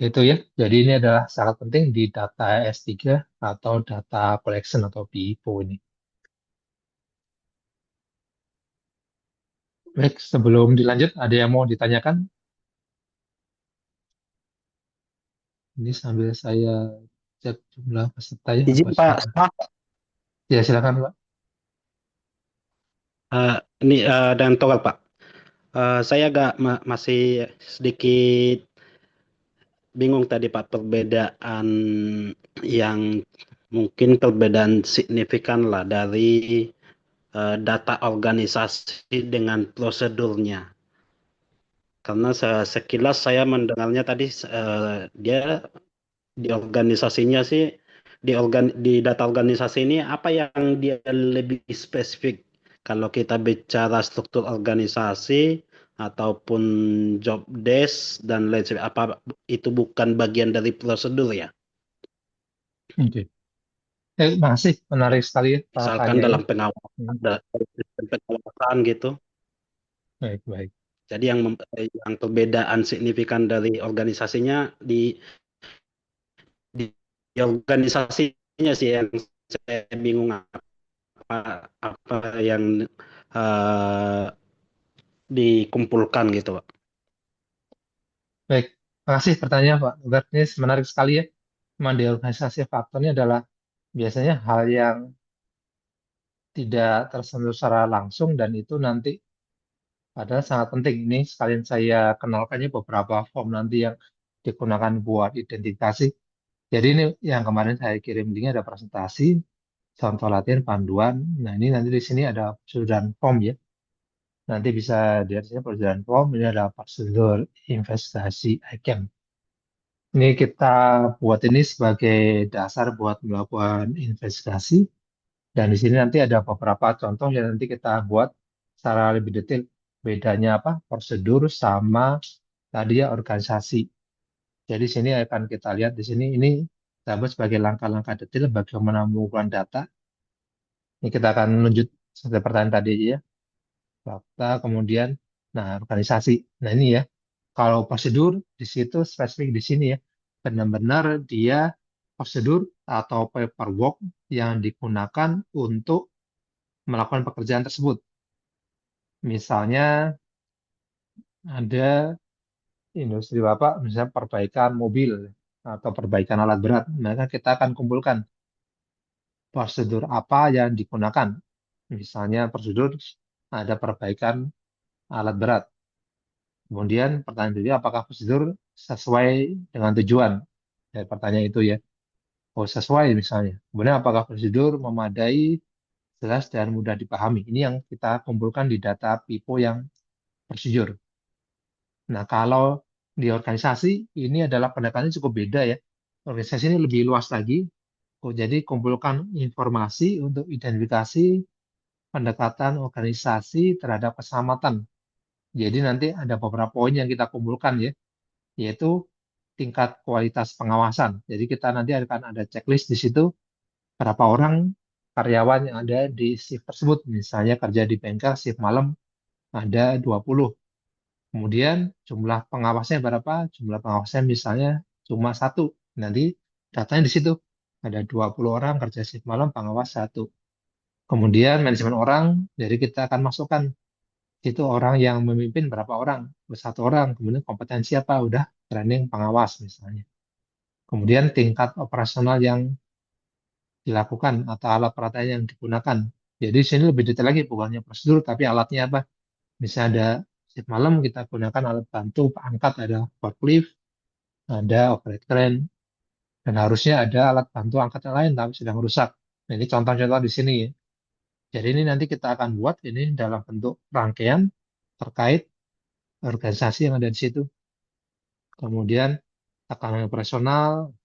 Itu ya. Jadi ini adalah sangat penting di data S3 atau data collection atau PIPO ini. Baik, sebelum dilanjut, ada yang mau ditanyakan? Ini sambil saya cek jumlah peserta ya, apa Izin Pak, sudah. Ya, silakan, Pak. Eh, ini dan tolak Pak. Saya agak masih sedikit bingung tadi Pak perbedaan yang mungkin perbedaan signifikan lah dari data organisasi dengan prosedurnya. Karena sekilas saya mendengarnya tadi dia di organisasinya sih di data organisasi ini apa yang dia lebih spesifik kalau kita bicara struktur organisasi ataupun job desk dan lain sebagainya apa itu bukan bagian dari prosedur ya Oke. Masih menarik sekali ya Pak misalkan tanya ini. dalam pengawasan Hmm, dalam pengawasan gitu. Baik, baik. Jadi yang perbedaan signifikan dari organisasinya di organisasinya sih yang saya bingung apa apa yang eh, dikumpulkan gitu, Pak. Baik, makasih pertanyaan Pak Togar. Ini menarik sekali ya. Memang di organisasi faktornya adalah biasanya hal yang tidak tersentuh secara langsung dan itu nanti padahal sangat penting. Ini sekalian saya kenalkannya beberapa form nanti yang digunakan buat identifikasi. Jadi ini yang kemarin saya kirim linknya ada presentasi, contoh latihan, panduan. Nah ini nanti di sini ada prosedur form ya. Nanti bisa dilihat di sini prosedur form. Ini ada prosedur investasi ICAM. Ini kita buat ini sebagai dasar buat melakukan investigasi. Dan di sini nanti ada beberapa contoh yang nanti kita buat secara lebih detail. Bedanya apa? Prosedur sama tadi ya organisasi. Jadi sini akan kita lihat di sini ini kita buat sebagai langkah-langkah detail bagaimana mengumpulkan data. Ini kita akan lanjut seperti pertanyaan tadi aja ya. Fakta, kemudian nah organisasi. Nah ini ya. Kalau prosedur di situ spesifik di sini ya. Benar-benar dia prosedur atau paperwork yang digunakan untuk melakukan pekerjaan tersebut. Misalnya ada industri Bapak, misalnya perbaikan mobil atau perbaikan alat berat, maka kita akan kumpulkan prosedur apa yang digunakan. Misalnya prosedur ada perbaikan alat berat. Kemudian pertanyaan kedua, apakah prosedur sesuai dengan tujuan? Ya, pertanyaan itu ya. Oh, sesuai misalnya. Kemudian apakah prosedur memadai, jelas dan mudah dipahami? Ini yang kita kumpulkan di data PIPO yang prosedur. Nah, kalau di organisasi ini adalah pendekatannya cukup beda ya. Organisasi ini lebih luas lagi. Oh, jadi kumpulkan informasi untuk identifikasi pendekatan organisasi terhadap keselamatan. Jadi nanti ada beberapa poin yang kita kumpulkan ya, yaitu tingkat kualitas pengawasan. Jadi kita nanti akan ada checklist di situ berapa orang karyawan yang ada di shift tersebut. Misalnya kerja di bengkel shift malam ada 20. Kemudian jumlah pengawasnya berapa? Jumlah pengawasnya misalnya cuma satu. Nanti datanya di situ. Ada 20 orang kerja shift malam, pengawas satu. Kemudian manajemen orang, jadi kita akan masukkan itu orang yang memimpin berapa orang? Satu orang. Kemudian kompetensi apa? Udah training pengawas misalnya. Kemudian tingkat operasional yang dilakukan atau alat peralatan yang digunakan. Jadi di sini lebih detail lagi, bukannya prosedur, tapi alatnya apa? Misalnya ada shift malam, kita gunakan alat bantu angkat, ada forklift, ada overhead crane, dan harusnya ada alat bantu angkat yang lain, tapi sedang rusak. Nah, ini contoh-contoh di sini ya. Jadi ini nanti kita akan buat ini dalam bentuk rangkaian terkait organisasi yang ada di situ. Kemudian tekanan operasional,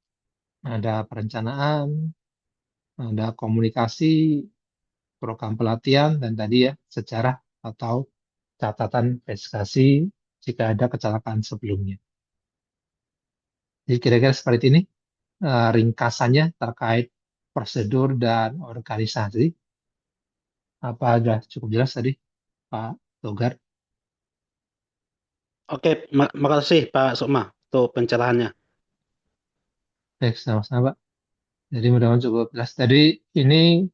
ada perencanaan, ada komunikasi, program pelatihan, dan tadi ya sejarah atau catatan investigasi jika ada kecelakaan sebelumnya. Jadi kira-kira seperti ini ringkasannya terkait prosedur dan organisasi. Apa sudah cukup jelas tadi, Pak Togar? Oke, makasih Pak Sukma untuk pencerahannya. Baik, sama-sama, Pak. Jadi mudah-mudahan cukup jelas. Tadi ini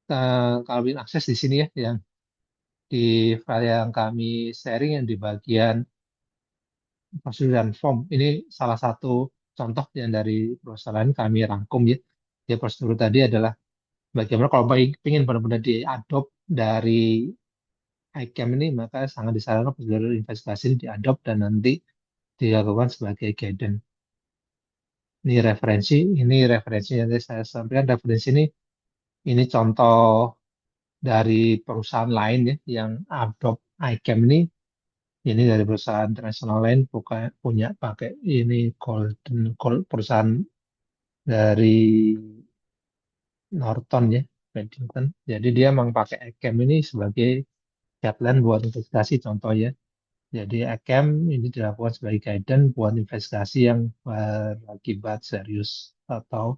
kalau ingin akses di sini ya, yang di file yang kami sharing yang di bagian prosedur dan form. Ini salah satu contoh yang dari perusahaan kami rangkum ya. Ya prosedur tadi adalah bagaimana kalau ingin benar-benar diadopt dari ICAM ini, maka sangat disarankan prosedur investigasi ini diadopt dan nanti dilakukan sebagai guidance. Ini referensi yang tadi saya sampaikan. Referensi ini contoh dari perusahaan lain ya yang adopt ICAM ini. Ini dari perusahaan internasional lain punya pakai ini perusahaan dari Norton ya, Paddington. Jadi dia memang pakai ICAM ini sebagai guideline buat investigasi contohnya. Jadi ACAM ini dilakukan sebagai guidance buat investigasi yang berakibat serius atau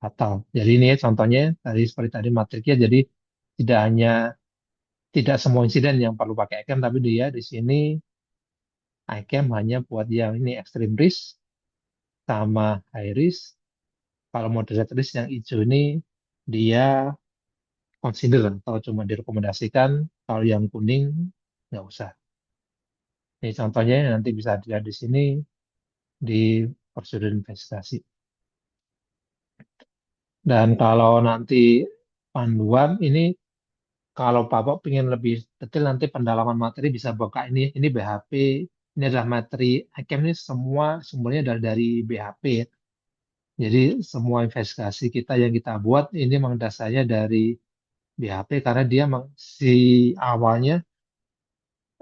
fatal. Jadi ini ya contohnya tadi seperti tadi matriknya. Jadi tidak hanya tidak semua insiden yang perlu pakai ICAM, tapi dia di sini ICAM hanya buat yang ini extreme risk sama high risk. Kalau moderate risk yang hijau ini dia consider atau cuma direkomendasikan. Kalau yang kuning nggak usah. Ini contohnya nanti bisa dilihat di sini di prosedur investasi. Dan kalau nanti panduan ini kalau Bapak ingin lebih detail nanti pendalaman materi bisa buka ini. Ini BHP, ini adalah materi ICAM ini semua sumbernya dari BHP. Jadi semua investigasi kita yang kita buat ini memang dasarnya dari BHP karena dia memang si awalnya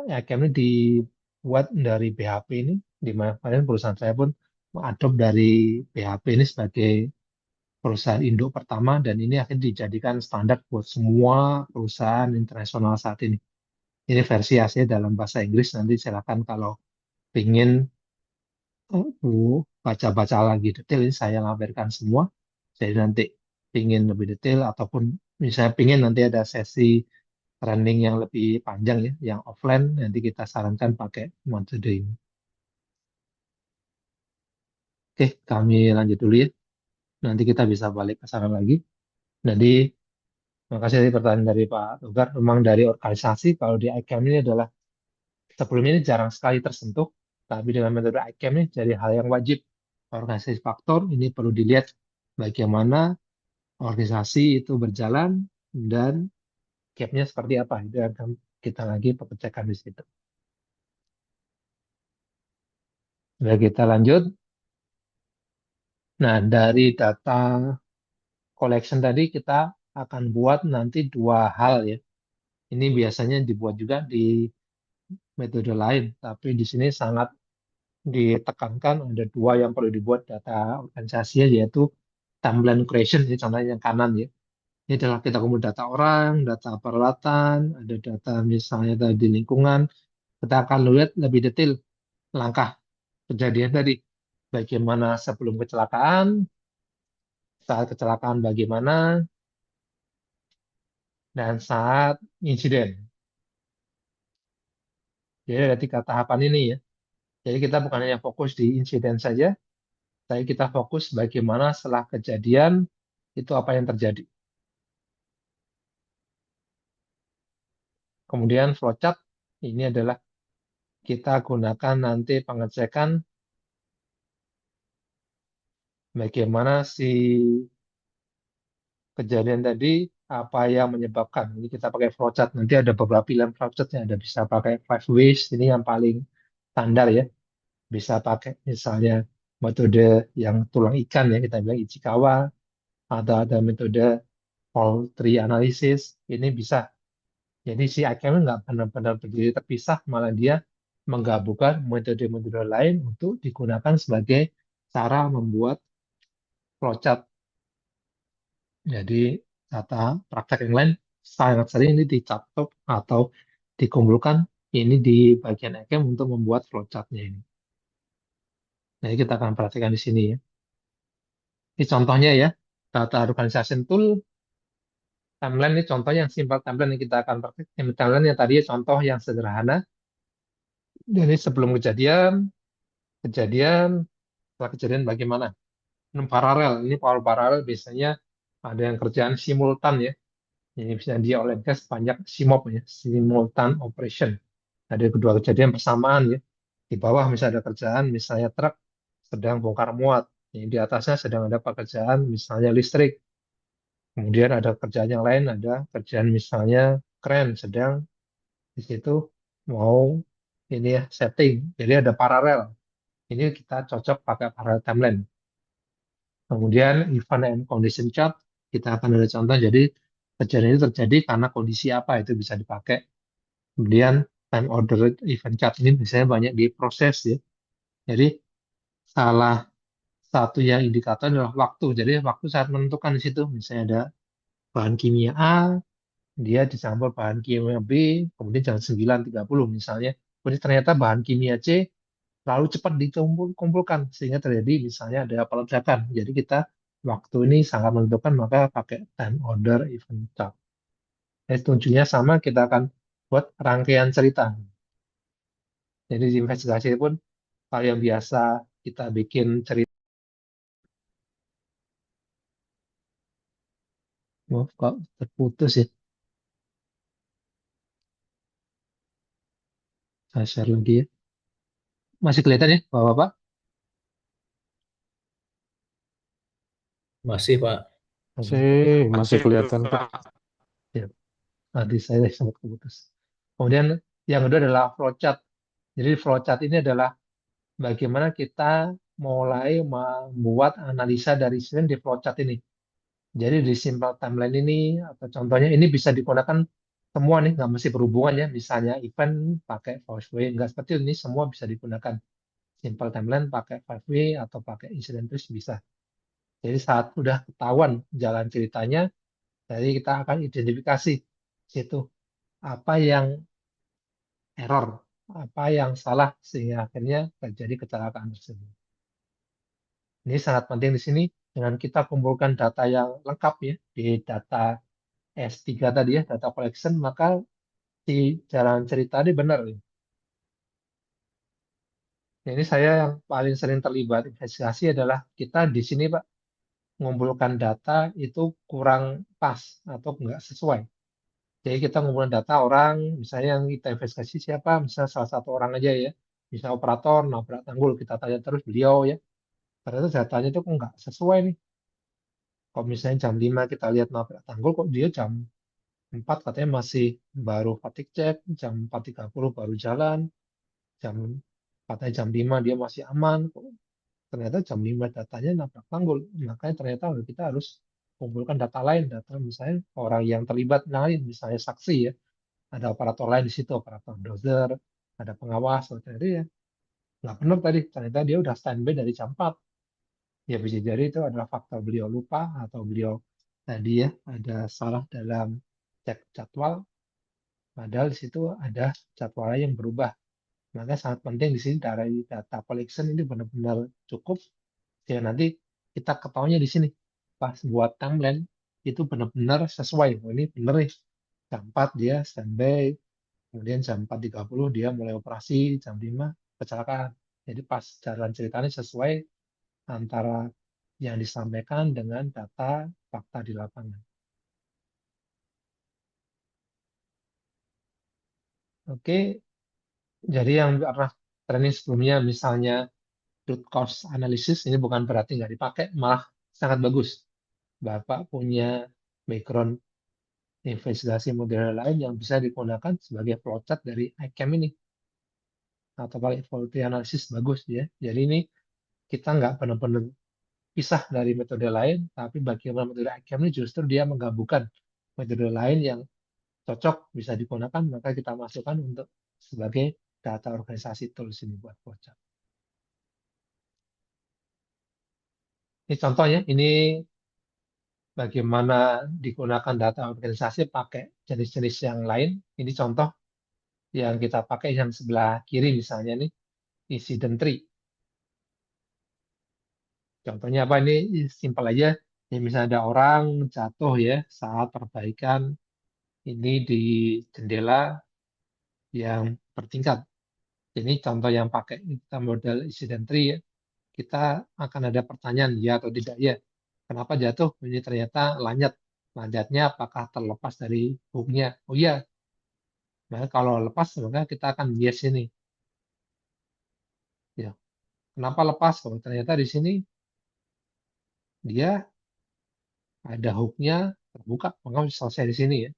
ICAM ini dibuat dari BHP ini, di mana kemarin perusahaan saya pun mengadop dari BHP ini sebagai perusahaan induk pertama dan ini akhirnya dijadikan standar buat semua perusahaan internasional saat ini. Ini versi aslinya dalam bahasa Inggris. Nanti silakan kalau ingin baca-baca lagi detail, ini saya lampirkan semua. Jadi nanti ingin lebih detail ataupun misalnya ingin nanti ada sesi training yang lebih panjang ya, yang offline, nanti kita sarankan pakai metode ini. Oke, kami lanjut dulu ya. Nanti kita bisa balik ke sana lagi. Jadi, makasih tadi pertanyaan dari Pak Togar. Memang dari organisasi, kalau di ICAM ini adalah sebelumnya ini jarang sekali tersentuh, tapi dengan metode ICAM ini jadi hal yang wajib. Organisasi faktor ini perlu dilihat bagaimana organisasi itu berjalan dan gap-nya seperti apa. Itu akan kita lagi pekerjakan di situ. Nah, kita lanjut. Nah, dari data collection tadi kita akan buat nanti dua hal ya. Ini biasanya dibuat juga di metode lain, tapi di sini sangat ditekankan ada dua yang perlu dibuat data organisasinya yaitu timeline creation, ini contohnya yang kanan ya. Ini adalah kita kumpul data orang, data peralatan, ada data misalnya tadi lingkungan. Kita akan lihat lebih detail langkah kejadian tadi. Bagaimana sebelum kecelakaan, saat kecelakaan bagaimana, dan saat insiden. Jadi ada tiga tahapan ini ya. Jadi kita bukan hanya fokus di insiden saja, tapi kita fokus bagaimana setelah kejadian itu apa yang terjadi. Kemudian flowchart ini adalah kita gunakan nanti pengecekan bagaimana si kejadian tadi apa yang menyebabkan. Ini kita pakai flowchart. Nanti ada beberapa pilihan flowchartnya. Ada bisa pakai five ways. Ini yang paling standar ya. Bisa pakai misalnya metode yang tulang ikan ya kita bilang Ichikawa atau ada metode whole tree analysis. Ini bisa. Jadi si ICAM nggak benar-benar berdiri terpisah, malah dia menggabungkan metode-metode lain untuk digunakan sebagai cara membuat flowchart. Jadi data praktek yang lain sangat sering ini dicatat atau dikumpulkan ini di bagian ICAM untuk membuat flowchartnya ini. Nah, ini kita akan perhatikan di sini ya. Ini contohnya ya, data organization tool, timeline ini contohnya yang simple timeline yang kita akan praktekkan. Timeline yang tadi contoh yang sederhana. Jadi sebelum kejadian, kejadian, setelah kejadian bagaimana? Ini paralel, ini paralel biasanya ada yang kerjaan simultan ya. Ini misalnya dia oleh gas banyak simop ya, simultan operation. Ada kedua kejadian bersamaan ya. Di bawah misalnya ada kerjaan, misalnya truk sedang bongkar muat. Ini di atasnya sedang ada pekerjaan, misalnya listrik. Kemudian ada kerjaan yang lain, ada kerjaan misalnya kren sedang di situ mau ini ya setting. Jadi ada paralel. Ini kita cocok pakai parallel timeline. Kemudian event and condition chart, kita akan ada contoh. Jadi kejadian itu terjadi karena kondisi apa itu bisa dipakai. Kemudian time order event chart ini biasanya banyak diproses ya. Jadi salah satu yang indikator adalah waktu. Jadi waktu saat menentukan di situ. Misalnya ada bahan kimia A, dia dicampur bahan kimia B, kemudian jam 9.30 misalnya. Kemudian ternyata bahan kimia C lalu cepat dikumpulkan sehingga terjadi misalnya ada peledakan. Jadi kita waktu ini sangat menentukan maka pakai time order event chart. Tunjuknya sama kita akan buat rangkaian cerita. Jadi di investigasi pun kalau yang biasa kita bikin cerita, oh, kok terputus ya? Saya share lagi ya. Masih kelihatan ya, Bapak-Bapak? Masih, Pak. Oke. Masih kelihatan, Pak. Ya, tadi saya sempat keputus. Kemudian yang kedua adalah flowchart. Jadi flowchart ini adalah bagaimana kita mulai membuat analisa dari screen di flowchart ini. Jadi di simple timeline ini atau contohnya ini bisa digunakan semua nih, nggak mesti berhubungan ya. Misalnya event pakai Five-way, nggak seperti ini, semua bisa digunakan. Simple timeline pakai Five-way atau pakai incident trace bisa. Jadi saat udah ketahuan jalan ceritanya, jadi kita akan identifikasi situ apa yang error, apa yang salah sehingga akhirnya terjadi kecelakaan tersebut. Ini sangat penting di sini dengan kita kumpulkan data yang lengkap ya di data S3 tadi ya, data collection, maka si jalan cerita ini benar. Ya. Ini saya yang paling sering terlibat investigasi adalah kita di sini Pak, mengumpulkan data itu kurang pas atau nggak sesuai. Jadi kita ngumpulin data orang, misalnya yang kita investigasi siapa, misalnya salah satu orang aja ya, misalnya operator, nabrak tanggul, kita tanya terus beliau ya, ternyata datanya itu kok nggak sesuai nih. Kalau misalnya jam 5 kita lihat nabrak tanggul, kok dia jam 4 katanya masih baru fatigue check, jam 4.30 baru jalan, jam katanya jam 5 dia masih aman, kok ternyata jam 5 datanya nabrak tanggul. Makanya ternyata kita harus kumpulkan data lain, data misalnya orang yang terlibat lain, misalnya saksi ya, ada operator lain di situ, operator dozer, ada pengawas, oh, ternyata ya nggak benar tadi, ternyata dia udah standby dari jam 4. Ya bisa jadi itu adalah faktor beliau lupa atau beliau tadi ya ada salah dalam cek jadwal, padahal di situ ada jadwalnya yang berubah. Maka sangat penting di sini dari data collection ini benar-benar cukup, ya nanti kita ketahuinya di sini pas buat timeline itu benar-benar sesuai. Oh, ini benar nih, jam 4 dia standby, kemudian jam 4.30 dia mulai operasi, jam 5 kecelakaan. Jadi pas jalan ceritanya sesuai antara yang disampaikan dengan data fakta di lapangan. Oke, jadi yang pernah training sebelumnya misalnya root cause analysis ini bukan berarti nggak dipakai, malah sangat bagus. Bapak punya background investigasi model lain yang bisa digunakan sebagai flowchart dari ICAM ini atau pakai faulty analysis bagus ya. Jadi ini kita nggak benar-benar pisah dari metode lain, tapi bagaimana metode ICAM ini justru dia menggabungkan metode lain yang cocok bisa digunakan, maka kita masukkan untuk sebagai data organisasi tools ini buat flowchart. Ini contohnya, ini bagaimana digunakan data organisasi pakai jenis-jenis yang lain. Ini contoh yang kita pakai yang sebelah kiri misalnya nih, incident tree. Contohnya apa ini? Simpel aja. Ya, misalnya ada orang jatuh ya saat perbaikan ini di jendela yang bertingkat. Ini contoh yang pakai kita model incident tree ya. Kita akan ada pertanyaan ya atau tidak ya. Kenapa jatuh? Ini ternyata lanjat. Lanjatnya apakah terlepas dari hooknya? Oh iya. Nah, kalau lepas maka kita akan yes ini. Ya. Kenapa lepas? Kalau ternyata di sini dia ada hooknya terbuka, maka selesai di sini ya.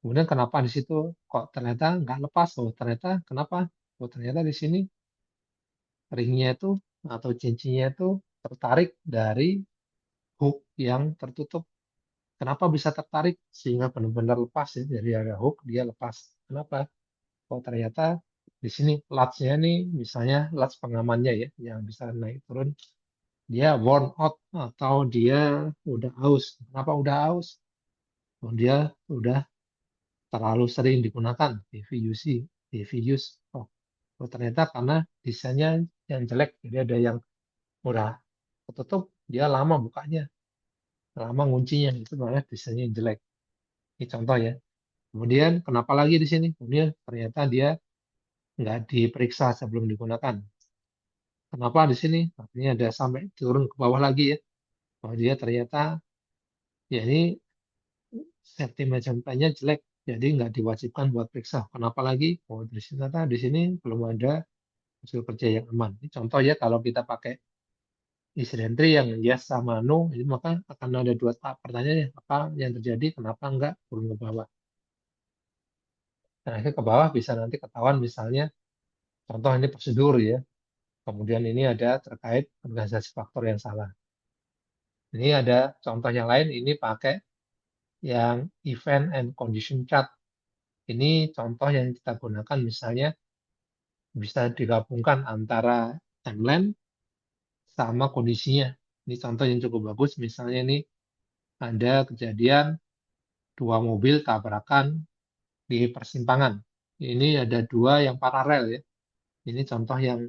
Kemudian kenapa di situ kok ternyata nggak lepas? Oh ternyata kenapa? Oh ternyata di sini ringnya itu atau cincinnya itu tertarik dari hook yang tertutup. Kenapa bisa tertarik sehingga benar-benar lepas ya dari area hook dia lepas? Kenapa? Oh ternyata di sini latchnya nih misalnya latch pengamannya ya yang bisa naik turun dia worn out atau dia udah aus. Kenapa udah aus? Oh, dia udah terlalu sering digunakan heavy use, heavy use. Oh, oh, ternyata karena desainnya yang jelek, jadi ada yang udah ketutup, dia lama bukanya, lama nguncinya, itu malah desainnya yang jelek. Ini contoh ya. Kemudian kenapa lagi di sini? Kemudian ternyata dia nggak diperiksa sebelum digunakan. Kenapa di sini? Artinya ada sampai turun ke bawah lagi ya. Oh dia ternyata ya ini safety measurement-nya jelek, jadi nggak diwajibkan buat periksa. Kenapa lagi? Oh di sini ternyata di sini belum ada hasil kerja yang aman. Ini contoh ya kalau kita pakai incidentry yang yes sama no, ini maka akan ada dua tahap pertanyaannya. Apa yang terjadi? Kenapa nggak turun ke bawah? Nah, akhirnya ke bawah bisa nanti ketahuan misalnya, contoh ini prosedur ya. Kemudian ini ada terkait organisasi faktor yang salah. Ini ada contoh yang lain, ini pakai yang event and condition chart. Ini contoh yang kita gunakan misalnya bisa digabungkan antara timeline sama kondisinya. Ini contoh yang cukup bagus, misalnya ini ada kejadian dua mobil tabrakan di persimpangan. Ini ada dua yang paralel ya. Ini contoh yang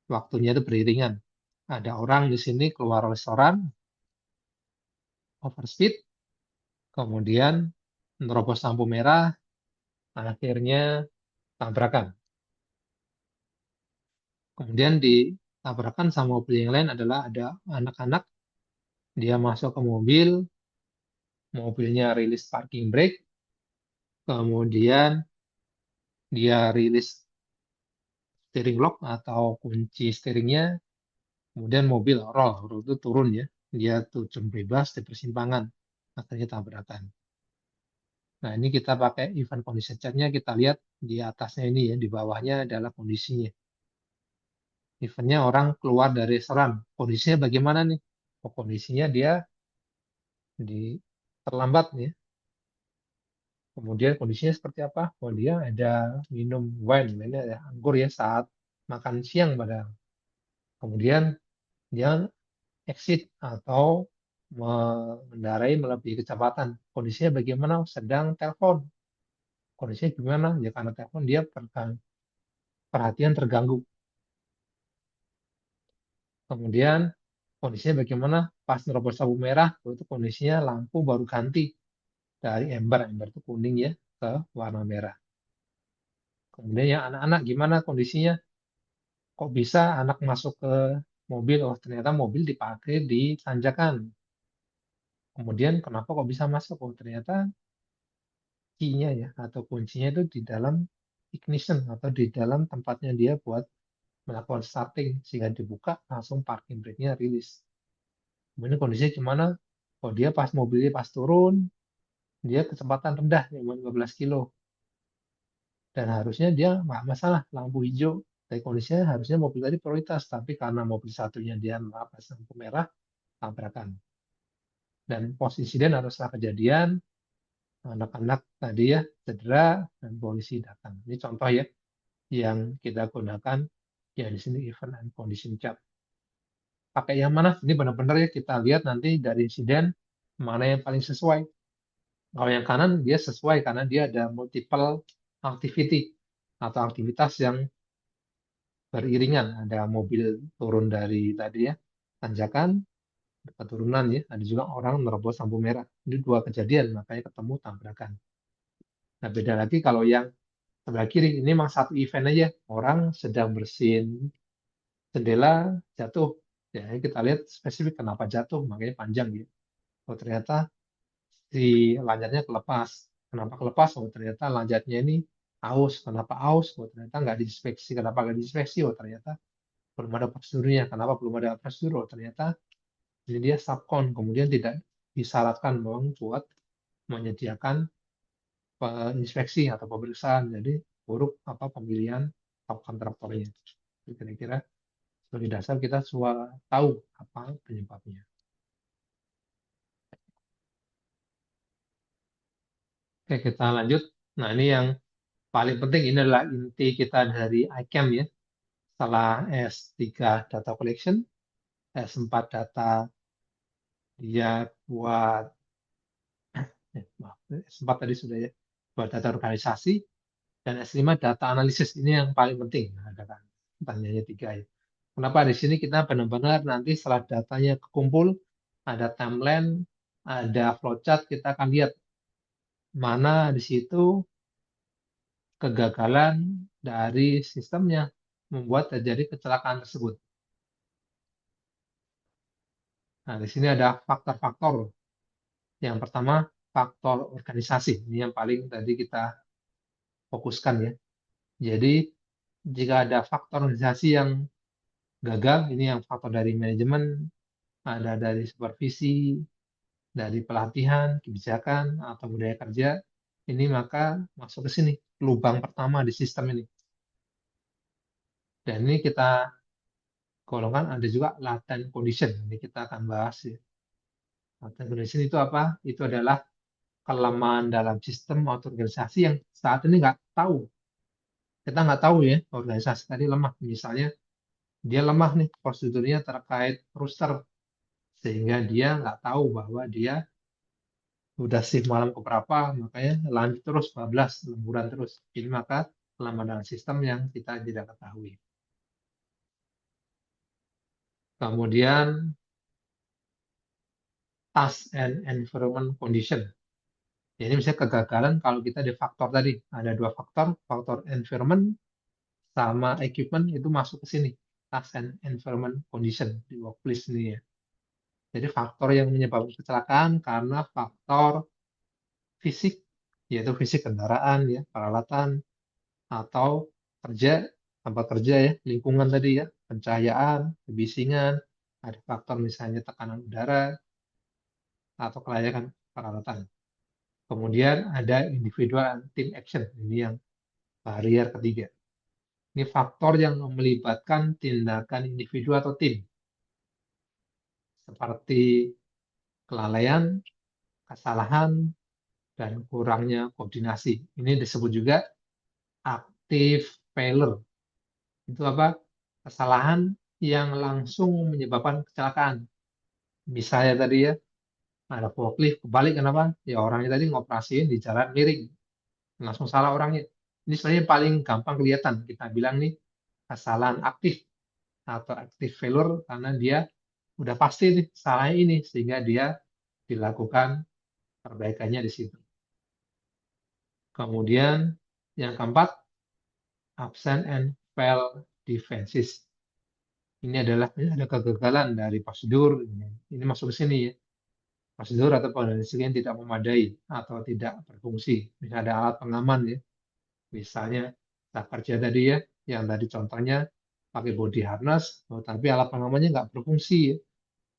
waktunya itu beriringan. Ada orang di sini keluar restoran, overspeed, kemudian menerobos lampu merah, akhirnya tabrakan. Kemudian ditabrakan sama mobil yang lain adalah ada anak-anak, dia masuk ke mobil, mobilnya rilis parking brake, kemudian dia rilis steering lock atau kunci steeringnya, kemudian mobil roll itu turun ya, dia terjun bebas di persimpangan, akhirnya tabrakan. Nah ini kita pakai event condition chart-nya, kita lihat di atasnya ini ya, di bawahnya adalah kondisinya. Eventnya orang keluar dari restoran, kondisinya bagaimana nih? Oh, kondisinya dia di terlambat nih. Kemudian kondisinya seperti apa? Oh dia ada minum wine, ini ada anggur ya saat makan siang padahal. Kemudian dia exit atau mengendarai melebihi kecepatan. Kondisinya bagaimana? Sedang telepon. Kondisinya gimana? Ya karena telepon dia perhatian terganggu. Kemudian kondisinya bagaimana? Pas nerobos lampu merah, itu kondisinya lampu baru ganti dari ember itu kuning ya ke warna merah. Kemudian yang anak-anak gimana kondisinya? Kok bisa anak masuk ke mobil? Oh ternyata mobil dipakai di tanjakan. Kemudian kenapa kok bisa masuk? Oh ternyata key-nya ya atau kuncinya itu di dalam ignition atau di dalam tempatnya dia buat melakukan starting sehingga dibuka langsung parking brake-nya rilis. Kemudian kondisinya gimana? Oh dia pas mobilnya pas turun dia kecepatan rendah 15 kilo dan harusnya dia nggak masalah lampu hijau. Dari kondisinya harusnya mobil tadi prioritas tapi karena mobil satunya dia melapis lampu merah tabrakan. Dan posisi insiden harus setelah kejadian anak-anak tadi ya cedera dan polisi datang. Ini contoh ya yang kita gunakan ya di sini event and condition chart. Pakai yang mana? Ini benar-benar ya kita lihat nanti dari insiden mana yang paling sesuai. Kalau yang kanan dia sesuai karena dia ada multiple activity atau aktivitas yang beriringan. Ada mobil turun dari tadi ya tanjakan, dekat turunan ya. Ada juga orang menerobos lampu merah. Ini dua kejadian makanya ketemu tabrakan. Nah beda lagi kalau yang sebelah kiri ini memang satu event aja. Orang sedang bersihin jendela jatuh. Ya, kita lihat spesifik kenapa jatuh, makanya panjang gitu. Oh, ternyata si lanjutnya kelepas. Kenapa kelepas? Oh, ternyata lanjutnya ini aus. Kenapa aus? Oh, ternyata nggak diinspeksi. Kenapa nggak diinspeksi? Oh, ternyata belum ada prosedurnya. Kenapa belum ada prosedur? Oh, ternyata ini dia subkon. Kemudian tidak disyaratkan memang buat menyediakan inspeksi atau pemeriksaan. Jadi buruk apa pemilihan kontraktornya. Kira-kira sebagai dasar kita tahu apa penyebabnya. Oke, kita lanjut. Nah, ini yang paling penting ini adalah inti kita dari ICAM ya. Setelah S3 data collection, S4 data dia buat maaf, S4 tadi sudah ya, buat data organisasi dan S5 data analisis ini yang paling penting. Nah, ada kan pertanyaannya tiga ya. Kenapa di sini kita benar-benar nanti setelah datanya kekumpul, ada timeline, ada flowchart, kita akan lihat mana di situ kegagalan dari sistemnya membuat terjadi kecelakaan tersebut. Nah, di sini ada faktor-faktor. Yang pertama, faktor organisasi. Ini yang paling tadi kita fokuskan ya. Jadi, jika ada faktor organisasi yang gagal, ini yang faktor dari manajemen, ada dari supervisi, dari pelatihan, kebijakan, atau budaya kerja, ini maka masuk ke sini, lubang pertama di sistem ini. Dan ini kita golongkan ada juga latent condition. Ini kita akan bahas ya. Latent condition itu apa? Itu adalah kelemahan dalam sistem atau organisasi yang saat ini nggak tahu. Kita nggak tahu ya, organisasi tadi lemah. Misalnya, dia lemah nih prosedurnya terkait roster, sehingga dia nggak tahu bahwa dia udah shift malam keberapa, makanya lanjut terus 14 lemburan terus. Ini maka kelemahan dalam sistem yang kita tidak ketahui. Kemudian task and environment condition. Jadi misalnya kegagalan kalau kita di faktor tadi ada dua faktor, faktor environment sama equipment itu masuk ke sini. Task and environment condition di workplace ini ya. Jadi faktor yang menyebabkan kecelakaan karena faktor fisik, yaitu fisik kendaraan ya, peralatan atau kerja, tempat kerja ya, lingkungan tadi ya, pencahayaan, kebisingan, ada faktor misalnya tekanan udara atau kelayakan peralatan. Kemudian ada individual and team action, ini yang barrier ketiga. Ini faktor yang melibatkan tindakan individu atau tim, seperti kelalaian, kesalahan, dan kurangnya koordinasi. Ini disebut juga active failure. Itu apa? Kesalahan yang langsung menyebabkan kecelakaan. Misalnya tadi ya, ada forklift kebalik kenapa? Ya orangnya tadi ngoperasiin di jalan miring, langsung salah orangnya. Ini sebenarnya paling gampang kelihatan. Kita bilang nih kesalahan aktif atau active failure karena dia udah pasti nih salahnya ini sehingga dia dilakukan perbaikannya di situ. Kemudian yang keempat, absent and fail defenses. Ini adalah ada kegagalan dari prosedur. Ini masuk ke sini ya. Prosedur atau organisasi yang tidak memadai atau tidak berfungsi. Misalnya ada alat pengaman ya. Misalnya tak kerja tadi ya, yang tadi contohnya pakai body harness, tapi alat pengamannya nggak berfungsi ya.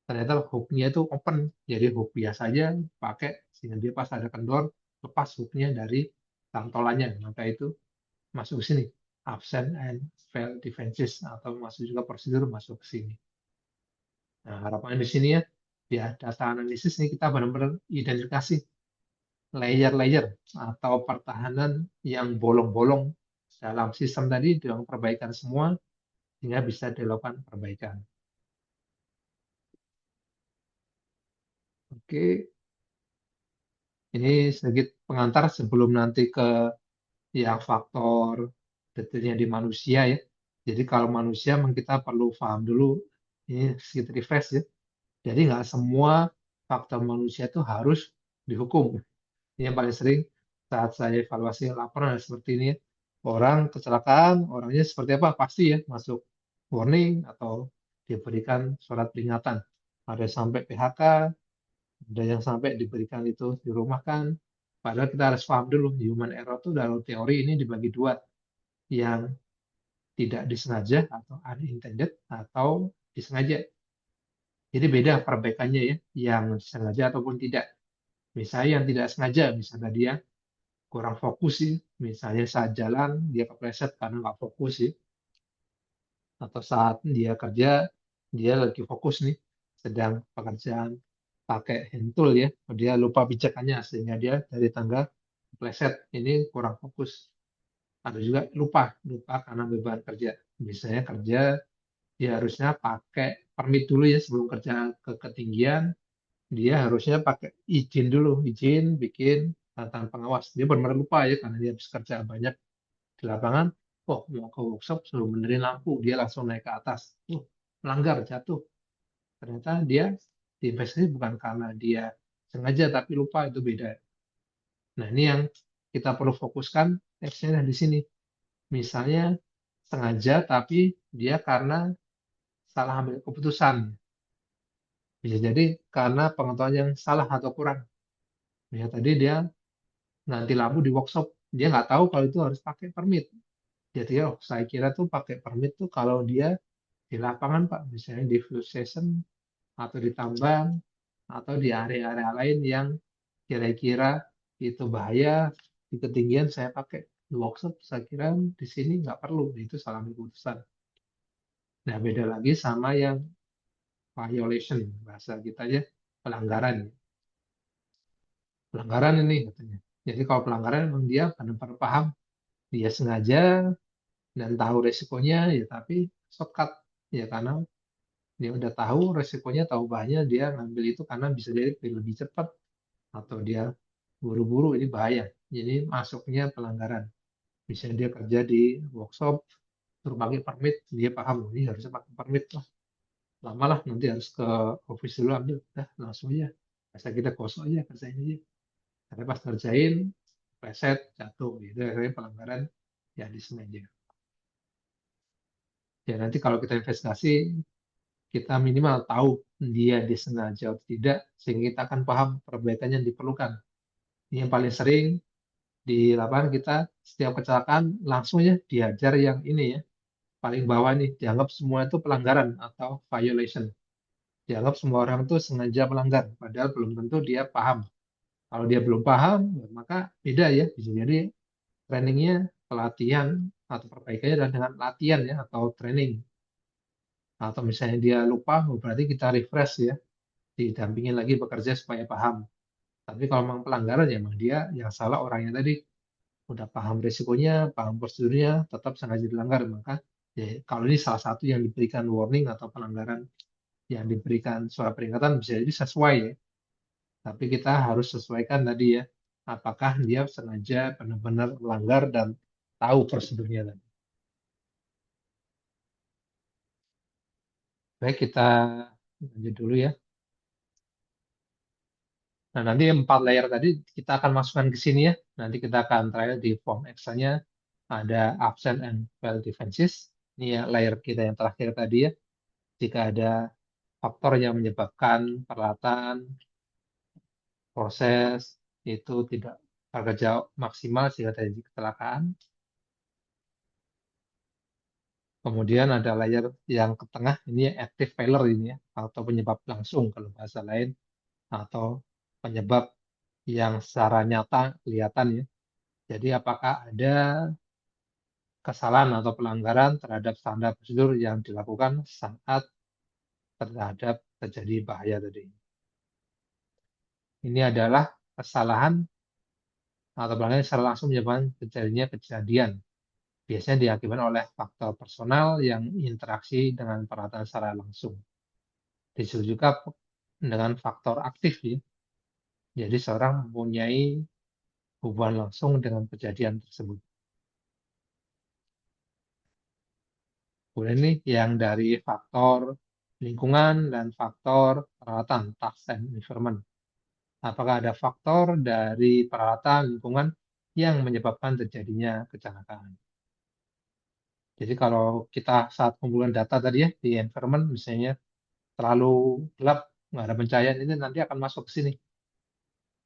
Ternyata hooknya itu open, jadi hook biasa aja pakai sehingga dia pas ada kendor lepas hooknya dari cantolannya. Maka itu masuk ke sini, absent and fail defenses atau masuk juga prosedur masuk ke sini. Nah, harapannya di sini ya, ya data analisis ini kita benar-benar identifikasi layer-layer atau pertahanan yang bolong-bolong dalam sistem tadi dengan perbaikan semua sehingga bisa dilakukan perbaikan. Oke, ini sedikit pengantar sebelum nanti ke yang faktor detailnya di manusia ya. Jadi kalau manusia memang kita perlu paham dulu, ini sedikit refresh ya. Jadi nggak semua faktor manusia itu harus dihukum. Ini yang paling sering saat saya evaluasi laporan seperti ini. Orang kecelakaan, orangnya seperti apa? Pasti ya masuk warning atau diberikan surat peringatan. Ada yang sampai PHK, ada yang sampai diberikan itu dirumahkan. Padahal kita harus paham dulu, human error itu dalam teori ini dibagi dua. Yang tidak disengaja atau unintended atau disengaja. Jadi beda perbaikannya ya, yang sengaja ataupun tidak. Misalnya yang tidak sengaja, misalnya dia kurang fokus sih, misalnya saat jalan dia kepleset karena nggak fokus sih, atau saat dia kerja dia lagi fokus nih, sedang pekerjaan pakai hand tool ya, dia lupa pijakannya sehingga dia dari tangga kepleset, ini kurang fokus. Ada juga lupa, lupa karena beban kerja. Misalnya kerja dia harusnya pakai permit dulu ya sebelum kerja ke ketinggian, dia harusnya pakai izin dulu, izin bikin tantangan pengawas. Dia benar-benar lupa ya karena dia habis kerja banyak di lapangan. Oh, mau ke workshop sebelum benerin lampu, dia langsung naik ke atas. Melanggar, jatuh. Ternyata dia diinvestasi bukan karena dia sengaja tapi lupa, itu beda. Nah, ini yang kita perlu fokuskan X-nya di sini. Misalnya sengaja tapi dia karena salah ambil keputusan. Bisa jadi karena pengetahuan yang salah atau kurang. Ya, tadi dia ganti lampu di workshop, dia nggak tahu kalau itu harus pakai permit. Jadi oh, saya kira tuh pakai permit tuh kalau dia di lapangan Pak, misalnya di fuel station atau di tambang atau di area-area lain yang kira-kira itu bahaya di ketinggian saya pakai di workshop. Saya kira di sini nggak perlu, itu salah ambil keputusan. Nah, beda lagi sama yang violation, bahasa kita aja pelanggaran. Pelanggaran ini katanya. Jadi kalau pelanggaran memang dia benar-benar paham, dia sengaja dan tahu resikonya, ya tapi shortcut ya karena dia udah tahu resikonya, tahu bahayanya, dia ngambil itu karena bisa jadi lebih cepat atau dia buru-buru ini bahaya. Jadi masuknya pelanggaran. Misalnya dia kerja di workshop, suruh pakai permit, dia paham "Oh, ini harusnya pakai permit lah. Lama lah nanti harus ke office dulu ambil, dah langsung aja. Masa kita kosong aja kerjain aja. Karena pas ngerjain, preset, jatuh. Itu akhirnya pelanggaran ya disengaja. Ya nanti kalau kita investigasi, kita minimal tahu dia disengaja atau tidak, sehingga kita akan paham perbaikan yang diperlukan. Ini yang paling sering di lapangan kita, setiap kecelakaan langsung ya dihajar yang ini ya, paling bawah nih, dianggap semua itu pelanggaran atau violation. Dianggap semua orang itu sengaja melanggar, padahal belum tentu dia paham. Kalau dia belum paham, maka beda ya, bisa jadi trainingnya, pelatihan atau perbaikannya adalah dengan latihan ya atau training. Atau misalnya dia lupa, berarti kita refresh ya, didampingin lagi bekerja supaya paham. Tapi kalau memang pelanggaran ya memang dia yang salah orangnya tadi, udah paham risikonya, paham prosedurnya, tetap sengaja dilanggar. Maka ya, kalau ini salah satu yang diberikan warning atau pelanggaran yang diberikan surat peringatan bisa jadi sesuai ya. Tapi kita harus sesuaikan tadi ya, apakah dia sengaja benar-benar melanggar dan tahu prosedurnya tadi. Baik, kita lanjut dulu ya. Nah, nanti 4 layer tadi kita akan masukkan ke sini ya. Nanti kita akan trial di form Excel-nya. Ada absent and fail defenses. Ini ya layer kita yang terakhir tadi ya. Jika ada faktor yang menyebabkan peralatan, proses itu tidak bekerja maksimal sehingga terjadi kecelakaan. Kemudian ada layer yang ke tengah, ini active failure ini ya, atau penyebab langsung kalau bahasa lain, atau penyebab yang secara nyata kelihatan ya. Jadi apakah ada kesalahan atau pelanggaran terhadap standar prosedur yang dilakukan saat terhadap terjadi bahaya tadi. Ini adalah kesalahan atau pelanggaran yang secara langsung menyebabkan terjadinya kejadian. Biasanya diakibatkan oleh faktor personal yang interaksi dengan peralatan secara langsung. Disebut juga dengan faktor aktif ya. Jadi seorang mempunyai hubungan langsung dengan kejadian tersebut. Kemudian ini yang dari faktor lingkungan dan faktor peralatan, task and environment. Apakah ada faktor dari peralatan lingkungan yang menyebabkan terjadinya kecelakaan? Jadi kalau kita saat pengumpulan data tadi ya di environment misalnya terlalu gelap, nggak ada pencahayaan, ini nanti akan masuk ke sini.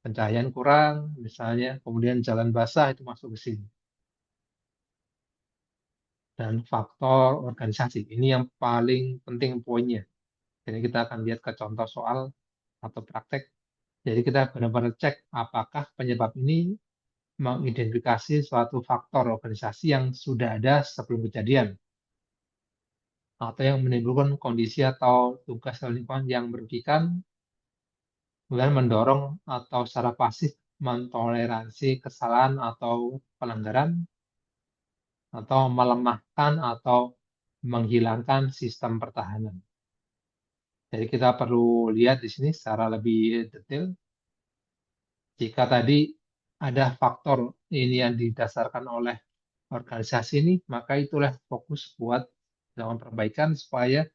Pencahayaan kurang misalnya, kemudian jalan basah itu masuk ke sini. Dan faktor organisasi, ini yang paling penting poinnya. Jadi kita akan lihat ke contoh soal atau praktek. Jadi kita benar-benar cek apakah penyebab ini mengidentifikasi suatu faktor organisasi yang sudah ada sebelum kejadian atau yang menimbulkan kondisi atau tugas lingkungan yang merugikan, kemudian mendorong atau secara pasif mentoleransi kesalahan atau pelanggaran, atau melemahkan atau menghilangkan sistem pertahanan. Jadi kita perlu lihat di sini secara lebih detail. Jika tadi ada faktor ini yang didasarkan oleh organisasi ini, maka itulah fokus buat melakukan perbaikan supaya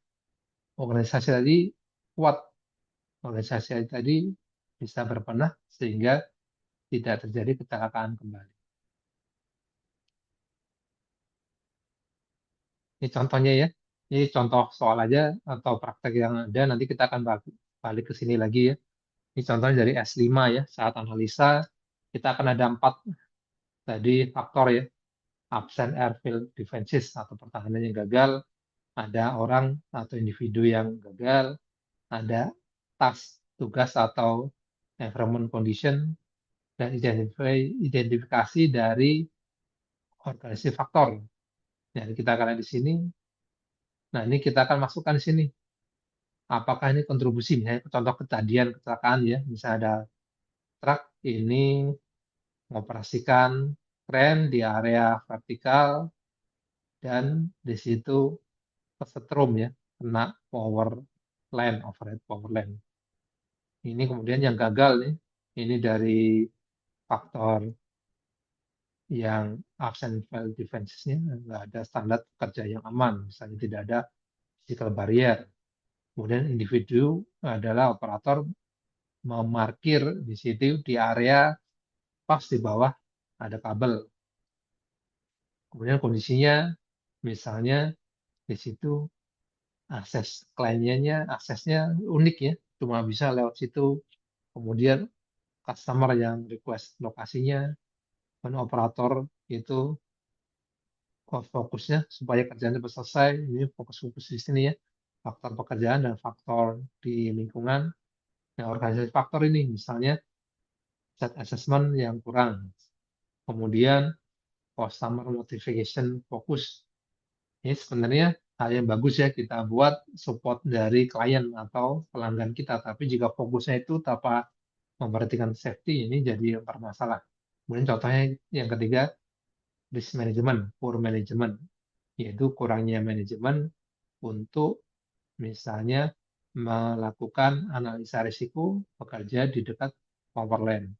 organisasi tadi kuat. Organisasi tadi bisa berbenah sehingga tidak terjadi kecelakaan kembali. Ini contohnya ya. Ini contoh soal aja atau praktek yang ada. Nanti kita akan balik ke sini lagi ya. Ini contohnya dari S5 ya. Saat analisa, kita akan ada 4 tadi faktor ya. Absent airfield defenses atau pertahanan yang gagal. Ada orang atau individu yang gagal. Ada task, tugas atau environment condition. Dan identifikasi dari organisasi faktor. Jadi kita akan lihat di sini. Nah, ini kita akan masukkan di sini. Apakah ini kontribusi? Misalnya contoh kejadian kecelakaan ya. Misalnya ada truk ini mengoperasikan kren di area vertikal dan di situ kesetrum ya, kena power line, overhead power line. Ini kemudian yang gagal nih, ini dari faktor yang absent fail defenses-nya, nggak ada standar kerja yang aman, misalnya tidak ada physical barrier. Kemudian individu adalah operator memarkir di situ di area pas di bawah ada kabel. Kemudian kondisinya misalnya di situ akses kliennya aksesnya unik ya, cuma bisa lewat situ. Kemudian customer yang request lokasinya dan operator itu fokusnya supaya kerjaan cepat selesai. Ini fokus-fokus di sini ya. Faktor pekerjaan dan faktor di lingkungan. Nah, organisasi faktor ini misalnya set assessment yang kurang. Kemudian customer notification fokus. Ini sebenarnya hal yang bagus ya kita buat support dari klien atau pelanggan kita. Tapi jika fokusnya itu tanpa memperhatikan safety, ini jadi bermasalah. Kemudian contohnya yang ketiga, risk management, poor management, yaitu kurangnya manajemen untuk misalnya melakukan analisa risiko bekerja di dekat power line.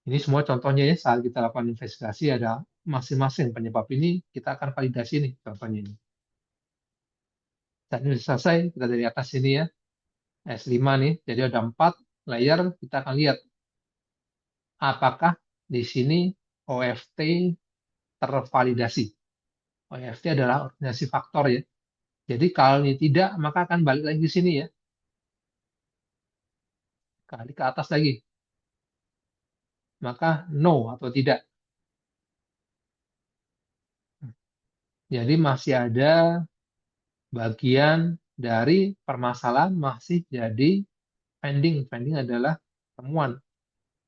Ini semua contohnya ya saat kita lakukan investigasi ada masing-masing penyebab ini kita akan validasi nih contohnya ini. Dan ini selesai kita dari atas ini ya S5 nih. Jadi ada 4 layer kita akan lihat apakah di sini OFT tervalidasi. OFT adalah organisasi faktor ya. Jadi kalau ini tidak maka akan balik lagi ke sini ya. Kali ke atas lagi. Maka no atau tidak. Jadi masih ada bagian dari permasalahan masih jadi pending. Pending adalah temuan.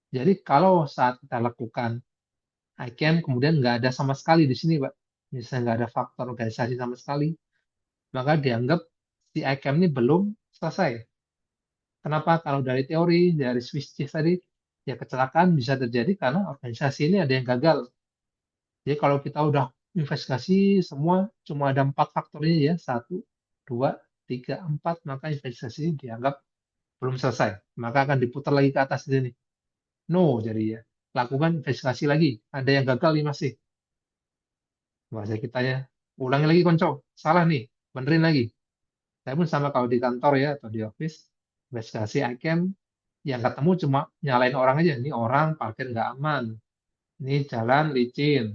Jadi kalau saat kita lakukan ICAM kemudian nggak ada sama sekali di sini, Pak. Misalnya nggak ada faktor organisasi sama sekali, maka dianggap si ICAM ini belum selesai. Kenapa? Kalau dari teori, dari Swiss cheese tadi, ya kecelakaan bisa terjadi karena organisasi ini ada yang gagal. Jadi kalau kita udah investigasi semua cuma ada 4 faktor ini ya, 1, 2, 3, 4, maka investigasi ini dianggap belum selesai. Maka akan diputar lagi ke atas di sini. No, jadi ya. Lakukan investigasi lagi. Ada yang gagal nih masih. Bahasa kita ya. Ulangi lagi konco. Salah nih. Benerin lagi. Saya pun sama kalau di kantor ya atau di office. Investigasi ICAM. Yang ketemu cuma nyalain orang aja. Ini orang parkir nggak aman. Ini jalan licin.